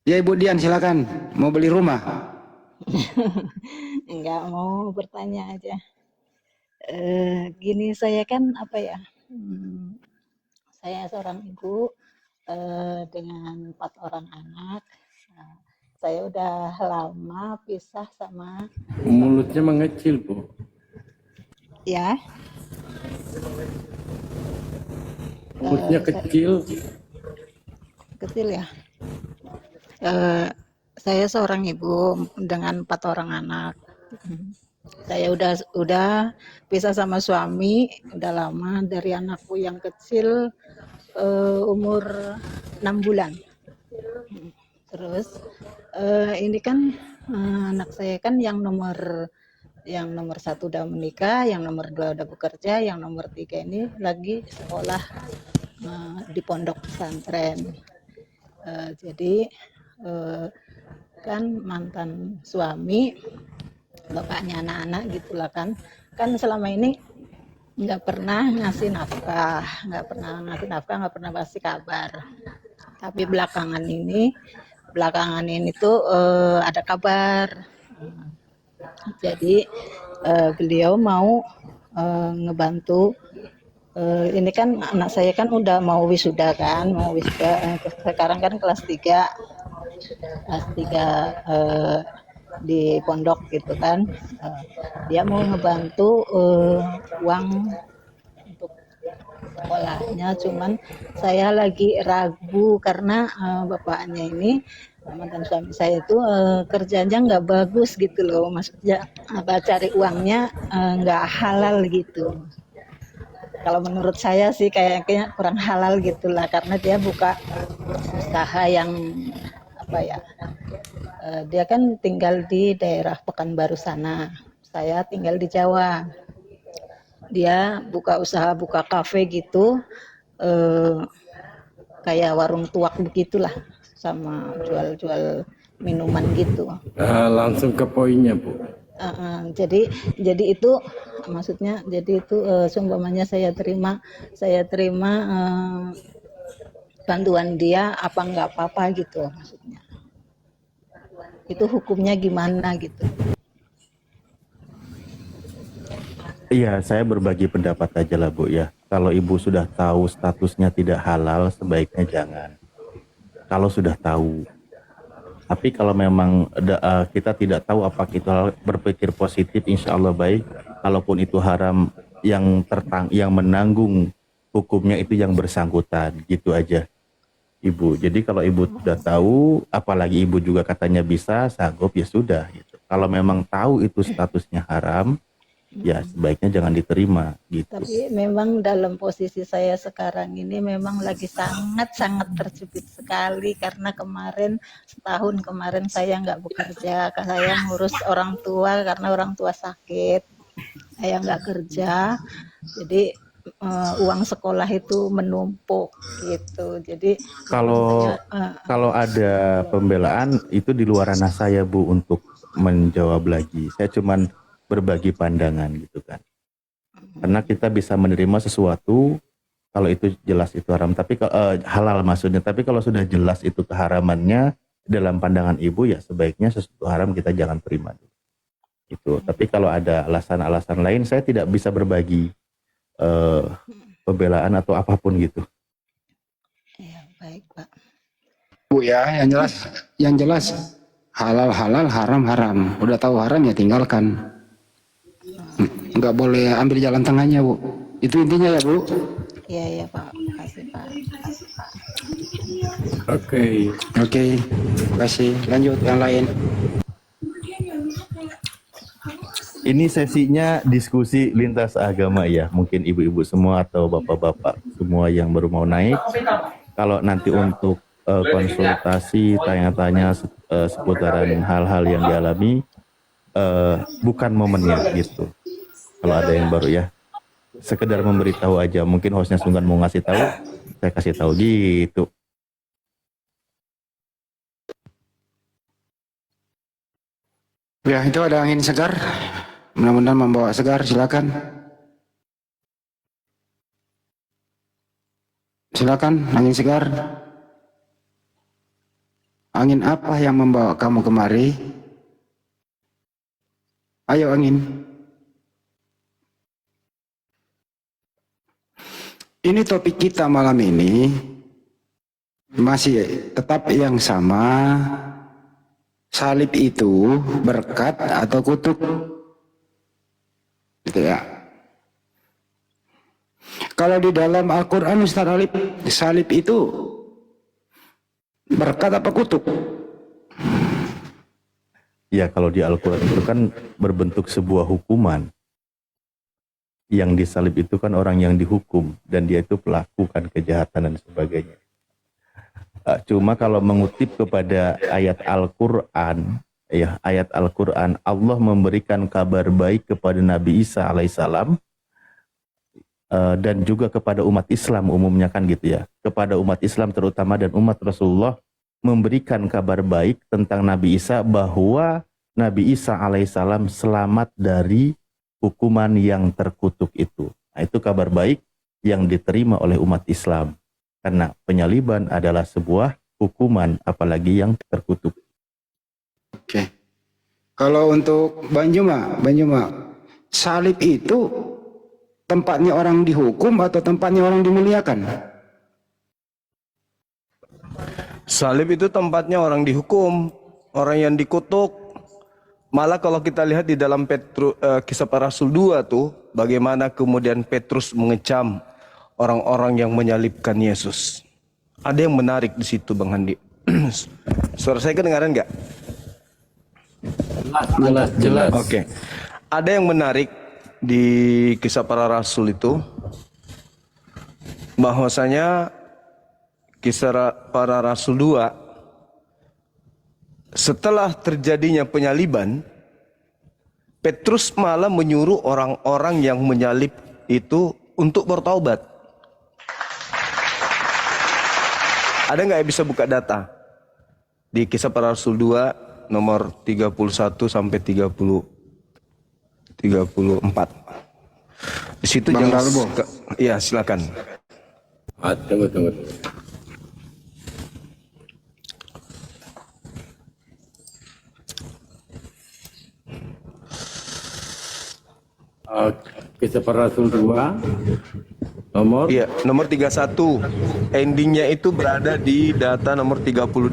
Ya Ibu Dian silakan. Mau beli rumah? Enggak, mau bertanya aja. Gini, saya kan apa ya? Saya seorang ibu dengan 4 orang anak. saya udah lama pisah sama Mulutnya mengecil, Bu. ya. Mulutnya kecil. Kecil ya. Saya seorang ibu dengan 4 orang anak. Saya udah pisah sama suami udah lama, dari anakku yang kecil umur 6 bulan. Terus ini kan anak saya kan yang nomor 1 udah menikah, yang nomor 2 udah bekerja, yang nomor 3 ini lagi sekolah di pondok pesantren. Jadi kan mantan suami, bapaknya anak-anak gitulah kan selama ini nggak pernah ngasih nafkah, nggak pernah kasih kabar. Tapi belakangan ini tuh ada kabar. Jadi beliau mau ngebantu. Ini kan anak saya kan udah mau wisuda, sekarang kan kelas 3 di pondok gitu kan. Dia mau ngebantu uang untuk sekolahnya, cuman saya lagi ragu karena bapaknya ini, mantan suami saya itu kerjanya nggak bagus gitu loh, maksudnya cari uangnya nggak halal gitu. Kalau menurut saya sih kayaknya kurang halal gitulah, karena dia buka usaha yang dia kan tinggal di daerah Pekanbaru sana, saya tinggal di Jawa. Dia buka usaha, buka kafe gitu, kayak warung tuak begitulah, sama jual-jual minuman gitu. Langsung ke poinnya, Bu. Jadi itu maksudnya, jadi itu seumpamanya saya terima bantuan dia, apa nggak apa-apa gitu maksudnya. Itu hukumnya gimana gitu. Iya, saya berbagi pendapat aja lah Bu ya. Kalau ibu sudah tahu statusnya tidak halal, sebaiknya jangan. Kalau sudah tahu. Tapi kalau memang kita tidak tahu apa kita berpikir positif, insya Allah baik. Kalaupun itu haram, yang menanggung hukumnya itu yang bersangkutan, gitu aja Ibu. Jadi kalau Ibu sudah tahu, apalagi Ibu juga katanya bisa, sanggup, ya sudah gitu. Kalau memang tahu itu statusnya haram, ya sebaiknya jangan diterima gitu. Tapi memang dalam posisi saya sekarang ini memang lagi sangat terjepit sekali, karena setahun kemarin saya nggak bekerja, saya ngurus orang tua karena orang tua sakit, saya nggak kerja, jadi uang sekolah itu menumpuk gitu. Jadi kalau ada pembelaan itu di luar ranah saya Bu untuk menjawab lagi. Saya cuman berbagi pandangan gitu kan. Karena kita bisa menerima sesuatu kalau itu jelas itu haram, tapi halal maksudnya. Tapi kalau sudah jelas itu keharamannya dalam pandangan Ibu, ya sebaiknya sesuatu haram kita jangan terima. Itu. Tapi kalau ada alasan-alasan lain, saya tidak bisa berbagi pembelaan atau apapun gitu. ya baik Pak. Bu ya, yang jelas halal, haram. Udah tahu haram ya tinggalkan. Nggak boleh ambil jalan tengahnya, Bu. Itu intinya ya, Bu. Iya Pak, kasih Pak. Oke. Kasih. Lanjut yang lain. Ini sesinya diskusi lintas agama ya. Mungkin ibu-ibu semua atau bapak-bapak semua yang baru mau naik. Kalau nanti untuk konsultasi, tanya-tanya seputaran hal-hal yang dialami, bukan momennya gitu. Kalau ada yang baru ya, sekedar memberitahu aja. Mungkin hostnya Sunggan mau ngasih tahu, saya kasih tahu gitu. Ya, itu ada angin segar. Mudah-mudahan membawa segar, silakan. Silakan, angin segar. Angin apa yang membawa kamu kemari? Ayo angin. Ini topik kita malam ini. Masih tetap yang sama, salib itu berkat atau kutuk? Gitu ya. Kalau di dalam Al-Quran Ustaz Alif, salib itu berkat apa kutuk? Ya, kalau di Al-Quran itu kan berbentuk sebuah hukuman. Yang disalib itu kan orang yang dihukum dan dia itu pelakukan kejahatan dan sebagainya. Cuma kalau mengutip kepada ayat Al-Quran, ya ayat Al-Quran, Allah memberikan kabar baik kepada Nabi Isa alaihissalam dan juga kepada umat Islam umumnya kan gitu ya. Kepada umat Islam terutama dan umat Rasulullah memberikan kabar baik tentang Nabi Isa bahwa Nabi Isa alaihissalam selamat dari hukuman yang terkutuk itu. Nah, itu kabar baik yang diterima oleh umat Islam. Karena penyaliban adalah sebuah hukuman, apalagi yang terkutuk. Oke. Kalau untuk Banjuma, salib itu tempatnya orang dihukum atau tempatnya orang dimuliakan? Salib itu tempatnya orang dihukum, orang yang dikutuk. Malah kalau kita lihat di dalam Kisah Para Rasul 2 tuh, bagaimana kemudian Petrus mengecam orang-orang yang menyalibkan Yesus. Ada yang menarik di situ, Bang Handi. Suara saya kedengaran nggak? Jelas. Oke. Ada yang menarik di Kisah Para Rasul itu, bahwasanya Kisah Para Rasul 2, setelah terjadinya penyaliban, Petrus malah menyuruh orang-orang yang menyalib itu untuk bertaubat. Ada nggak yang bisa buka data? Di Kisah Para Rasul 2 nomor 31 sampai 34. Di situ Bang jangan. Dalbo. Iya, silakan. Tunggu. Kisah Para Rasul 2 nomor? Iya, nomor 31. Endingnya itu berada di data nomor 38.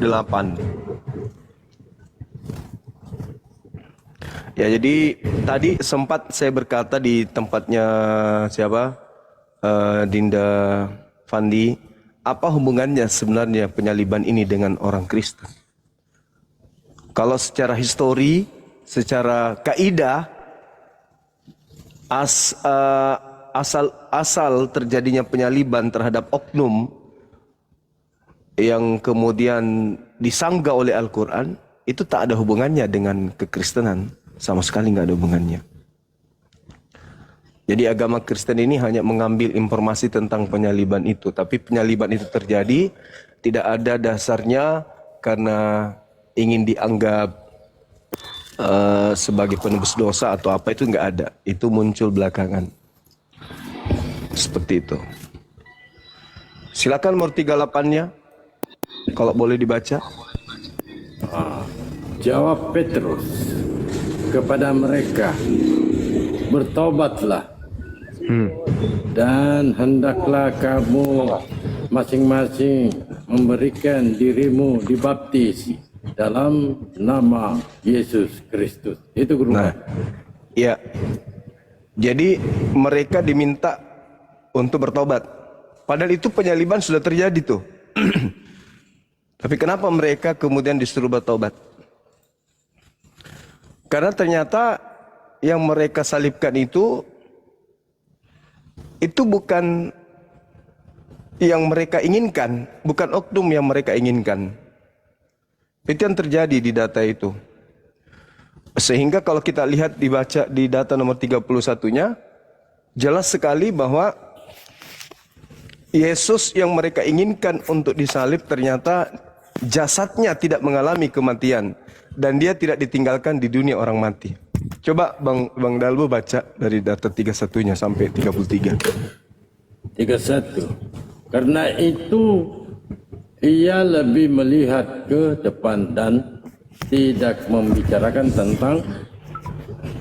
Ya, jadi tadi sempat saya berkata di tempatnya siapa? Dinda Fandi, apa hubungannya sebenarnya penyaliban ini dengan orang Kristen? Kalau secara histori, secara kaidah, asal terjadinya penyaliban terhadap oknum yang kemudian disanggah oleh Al-Quran, itu tak ada hubungannya dengan kekristenan, sama sekali nggak ada hubungannya. Jadi agama Kristen ini hanya mengambil informasi tentang penyaliban itu, tapi penyaliban itu terjadi tidak ada dasarnya karena ingin dianggap sebagai penebus dosa atau apa, itu nggak ada. Itu muncul belakangan. Seperti itu. Silakan nomor 38-nya. Kalau boleh dibaca. Jawab Petrus kepada mereka, bertobatlah dan hendaklah kamu masing-masing memberikan dirimu dibaptis dalam nama Yesus Kristus. Itu guru. Nah, ya. Jadi mereka diminta untuk bertobat. Padahal itu penyaliban sudah terjadi tuh. Tapi kenapa mereka kemudian disuruh bertobat? Karena ternyata yang mereka salibkan itu bukan yang mereka inginkan, bukan oknum yang mereka inginkan. Itu yang terjadi di data itu. Sehingga kalau kita lihat dibaca di data nomor 31-nya, jelas sekali bahwa Yesus yang mereka inginkan untuk disalib ternyata jasadnya tidak mengalami kematian dan dia tidak ditinggalkan di dunia orang mati. Coba Bang Dalbo baca dari data 31-nya sampai 33. 31. Karena itu ia lebih melihat ke depan dan tidak membicarakan tentang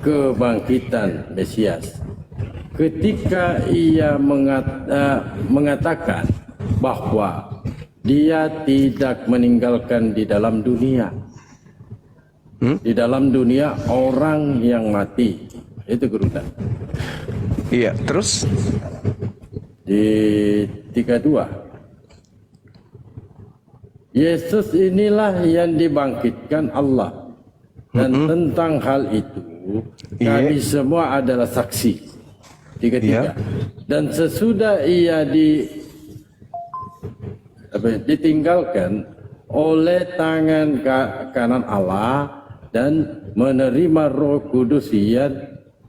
kebangkitan Mesias. Ketika ia mengatakan bahwa dia tidak meninggalkan di dalam dunia, di dalam dunia orang yang mati. Itu Gurunda. Iya, terus Di 32. Yesus inilah yang dibangkitkan Allah. Dan tentang hal itu kami semua adalah saksi. 33. Dan sesudah ia ditinggalkan oleh tangan kanan Allah dan menerima Roh Kudus yang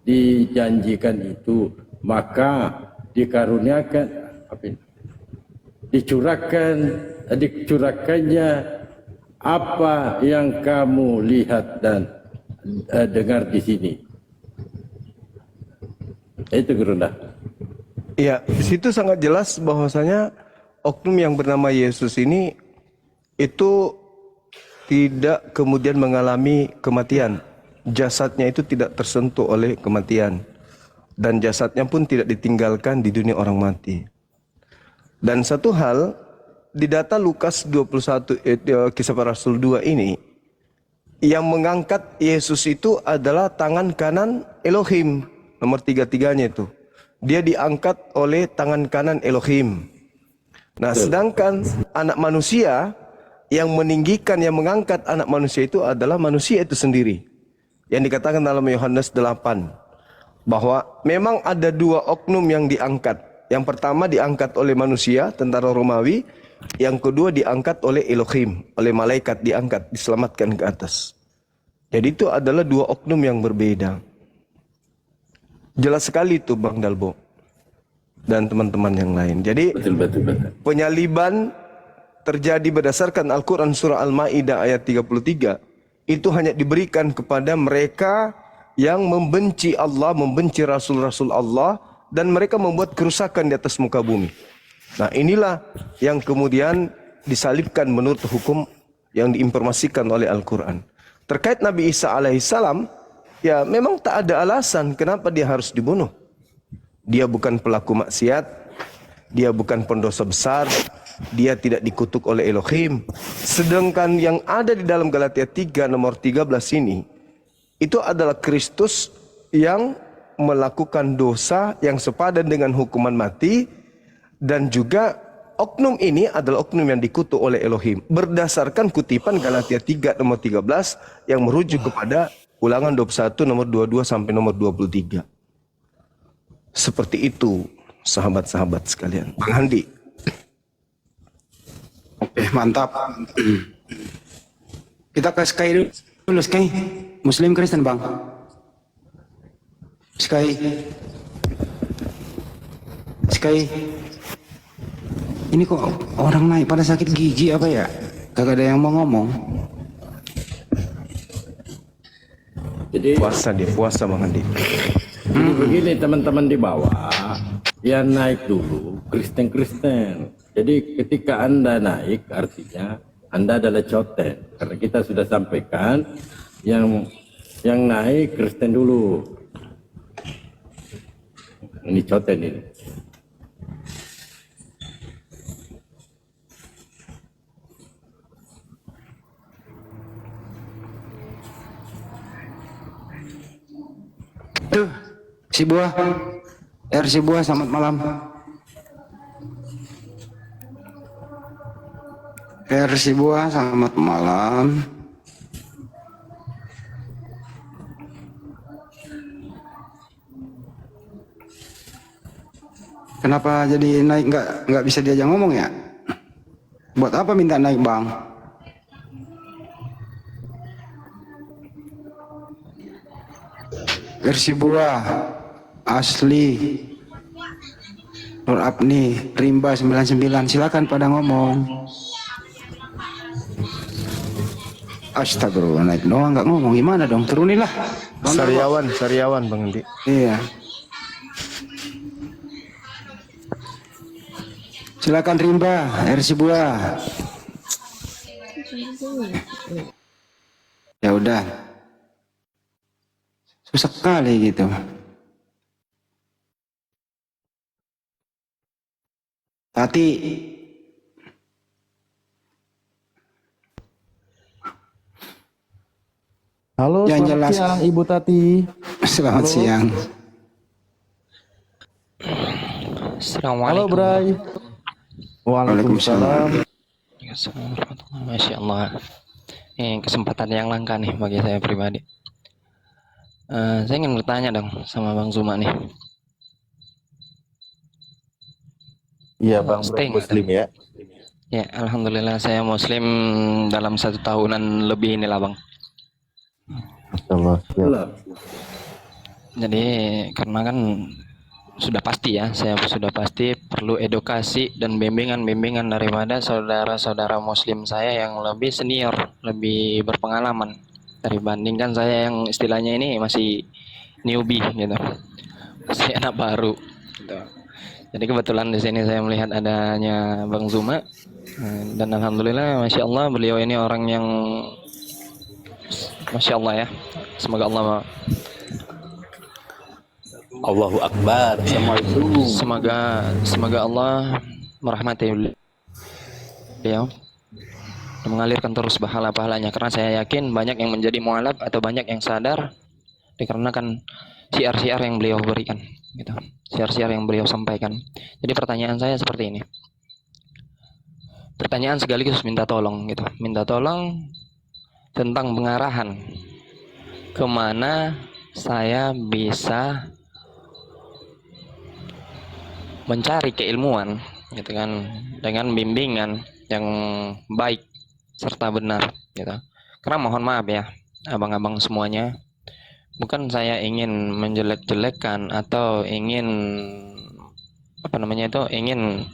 dijanjikan itu, maka dicurahkannya apa yang kamu lihat dan dengar di sini. Itu Gurunda. ya, di situ sangat jelas bahwasanya oknum yang bernama Yesus ini itu tidak kemudian mengalami kematian. Jasadnya itu tidak tersentuh oleh kematian. Dan jasadnya pun tidak ditinggalkan di dunia orang mati. Dan satu hal, di data Lukas 21, Kisah Para Rasul 2 ini, yang mengangkat Yesus itu adalah tangan kanan Elohim. Nomor 33-nya itu. Dia diangkat oleh tangan kanan Elohim. Nah, sedangkan anak manusia yang meninggikan, yang mengangkat anak manusia itu adalah manusia itu sendiri. Yang dikatakan dalam Yohanes 8. Bahwa memang ada dua oknum yang diangkat. Yang pertama diangkat oleh manusia, tentara Romawi. Yang kedua diangkat oleh Elohim, oleh malaikat diangkat, diselamatkan ke atas. Jadi itu adalah dua oknum yang berbeda. Jelas sekali itu Bang Dalbo dan teman-teman yang lain. Jadi Betul. penyaliban terjadi berdasarkan Al-Quran surah Al-Ma'idah ayat 33. Itu hanya diberikan kepada mereka yang membenci Allah, membenci Rasul-Rasul Allah, dan mereka membuat kerusakan di atas muka bumi. Nah, inilah yang kemudian disalibkan menurut hukum yang diinformasikan oleh Al-Quran. Terkait Nabi Isa alaihissalam, ya memang tak ada alasan kenapa dia harus dibunuh. Dia bukan pelaku maksiat, dia bukan pendosa besar, dia tidak dikutuk oleh Elohim. Sedangkan yang ada di dalam Galatia 3 nomor 13 ini, itu adalah Kristus yang melakukan dosa yang sepadan dengan hukuman mati. Dan juga oknum ini adalah oknum yang dikutuk oleh Elohim. Berdasarkan kutipan Galatia 3 nomor 13 yang merujuk kepada Ulangan 21 nomor 22 sampai nomor 23. Seperti itu sahabat-sahabat sekalian. Bang Handi. Oke, mantap. Kita ke Sky dulu, Sky. Muslim Kristen, Bang. Sky. Ini kok orang naik pada sakit gigi apa ya? Kagak ada yang mau ngomong. Jadi puasa Bang Handi. Jadi begini teman-teman di bawah, yang naik dulu Kristen. Jadi ketika Anda naik artinya Anda adalah coten. Karena kita sudah sampaikan yang naik Kristen dulu. Ini coten ini. Tuh, si buah. Si buah, selamat malam. Si buah, selamat malam. Kenapa jadi naik nggak bisa diajak ngomong ya? Buat apa minta naik, Bang? Versi buah asli Nur Apni Rimba 99, silakan pada ngomong. Astagfirullah, naik doang nggak ngomong, gimana dong? Turunilah. Sariawan Bang Handi. Iya. Silakan Rimba, versi buah. Ya udah. Susah sekali gitu. Tati. Halo, Yang selamat jelas. siang Ibu Tati. Selamat Halo. siang. Halo Assalamualaikum. Bray. Waalaikumsalam. Assalamualaikum. Masya Allah. Ini kesempatan yang langka nih bagi saya pribadi. Saya ingin bertanya dong sama Bang Zuma nih. Iya Bang Bray Stay nggak Muslim ya. Ya, alhamdulillah saya Muslim dalam 1 tahunan lebih inilah Bang. Masya Allah. Ya. Jadi karena kan sudah pasti ya, saya sudah pasti perlu edukasi dan bimbingan daripada saudara-saudara Muslim saya yang lebih senior, lebih berpengalaman dibandingkan saya yang istilahnya ini masih newbie gitu, masih anak baru. Gitu. Jadi kebetulan di sini saya melihat adanya Bang Zuma dan alhamdulillah, masya Allah beliau ini orang yang masya Allah ya. Semoga Allah Allahu Akbar. Assalamualaikum. Semoga Allah merahmati beliau dan mengalirkan terus pahala-pahalanya, karena saya yakin banyak yang menjadi mualaf atau banyak yang sadar dikarenakan syiar-syiar yang beliau berikan gitu. Syiar-syiar yang beliau sampaikan. Jadi pertanyaan saya seperti ini. Pertanyaan sekaligus minta tolong gitu. Minta tolong tentang pengarahan kemana saya bisa mencari keilmuan gitu kan, dengan bimbingan yang baik serta benar gitu. Karena mohon maaf ya abang-abang semuanya, bukan saya ingin menjelek-jelekkan atau ingin ingin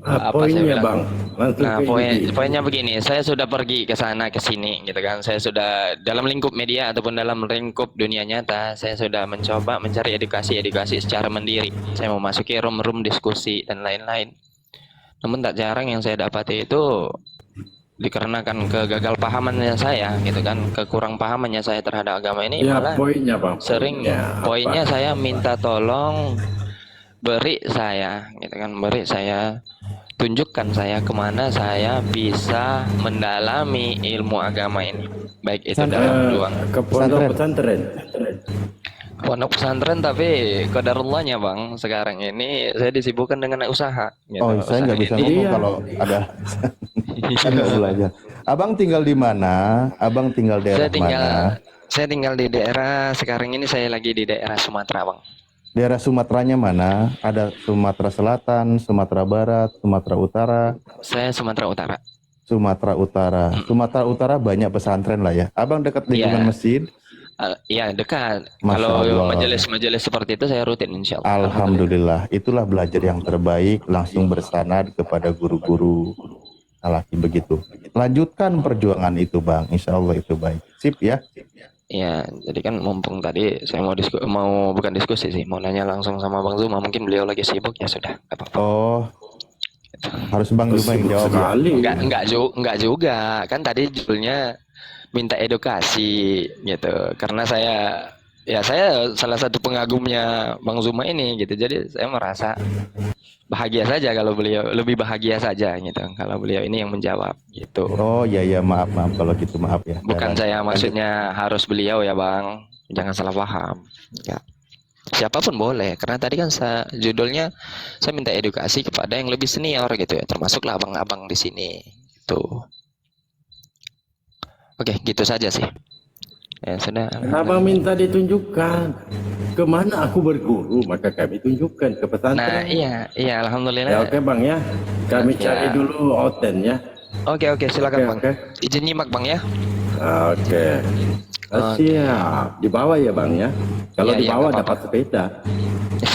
Poinnya Bang. Nah, poinnya begini, saya sudah pergi ke sana ke sini gitu kan. Saya sudah dalam lingkup media ataupun dalam lingkup dunia nyata, saya sudah mencoba mencari edukasi secara mandiri. Saya memasuki room-room diskusi dan lain-lain. Namun tak jarang yang saya dapati itu dikarenakan kegagal pahamannya saya gitu kan, kekurang pahamannya saya terhadap agama ini, Ya, malah poinnya Bang. sering poinnya saya minta tolong beri saya gitu kan, tunjukkan saya kemana saya bisa mendalami ilmu agama ini, baik itu dalam doang Ke pondok pesantren. pondok pesantren, tapi qadarullahnya Bang, sekarang ini saya disibukkan dengan usaha gitu. Oh, saya nggak bisa ngomong kalau ada kan nggak belajar. Abang tinggal di mana? Abang tinggal daerah mana? Saya tinggal di daerah, sekarang ini saya lagi di daerah Sumatera Bang. Daerah Sumateranya mana? Ada Sumatera Selatan, Sumatera Barat, Sumatera Utara. Saya Sumatera Utara. Sumatera Utara. Sumatera Utara banyak pesantren lah ya. Abang dekat lingkungan masjid? Iya dekat. Masya Kalau Allah. majelis seperti itu saya rutin insya Allah. Alhamdulillah. Itulah belajar yang terbaik, langsung bersanad kepada guru-guru. Laki begitu. Lanjutkan perjuangan itu Bang. Insya Allah itu baik. Sip ya. Iya, jadi kan mumpung tadi saya mau bukan diskusi sih, mau nanya langsung sama Bang Zuma, mungkin beliau lagi sibuk, ya sudah, nggak apa-apa. Oh, harus Bang Zuma yang jawab ya? Enggak juga, kan tadi judulnya minta edukasi gitu, karena saya salah satu pengagumnya Bang Zuma ini gitu, jadi saya merasa bahagia saja kalau beliau, lebih bahagia saja gitu kalau beliau ini yang menjawab gitu. Oh iya maaf kalau gitu, maaf ya. Bukan saya maksudnya harus beliau ya Bang, jangan salah paham ya. Siapapun boleh, karena tadi kan judulnya saya minta edukasi kepada yang lebih senior gitu ya, termasuklah abang-abang di sini gitu. Oke, gitu saja sih. Ya sudah. Abang minta ditunjukkan kemana aku berguru, maka kami tunjukkan ke pesantren. Nah iya alhamdulillah. Ya oke Bang ya, kami cari dulu oten ya. Oke silakan Bang. Izin nyimak Bang ya. Oke. Siap. Di bawah ya Bang ya. Kalau di bawah dapat sepeda.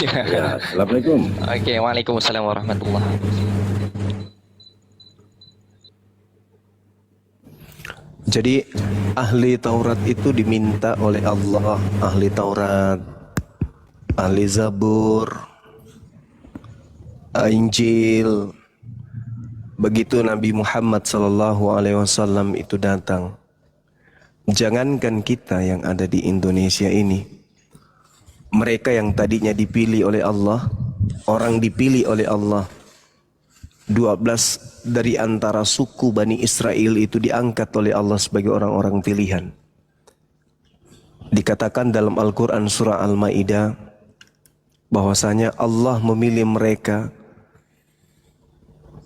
Ya, assalamualaikum. Oke, waalaikumsalam warahmatullahi wabarakatuh. Jadi ahli Taurat itu diminta oleh Allah, ahli Taurat, ahli Zabur, Injil. Begitu Nabi Muhammad SAW itu datang. Jangankan kita yang ada di Indonesia ini, mereka yang tadinya dipilih oleh Allah, orang dipilih oleh Allah, 12 dari antara suku Bani Israel itu diangkat oleh Allah sebagai orang-orang pilihan. Dikatakan dalam Al-Quran surah Al-Ma'idah bahwasanya Allah memilih mereka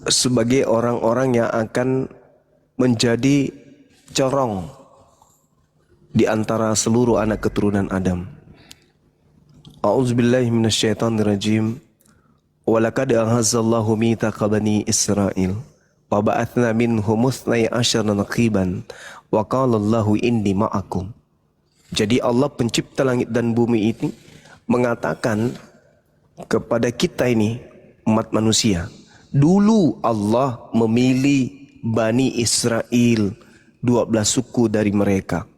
sebagai orang-orang yang akan menjadi corong di antara seluruh anak keturunan Adam. A'udzubillahi minasyaitonirrajim. Walaqad ahazzallahu mitsaqa bani Israil wa ba'atsna minhum 12 naqiban wa qala Allahu inni ma'akum. Jadi Allah pencipta langit dan bumi ini mengatakan kepada kita ini umat manusia, dulu Allah memilih Bani Israel 12 suku dari mereka.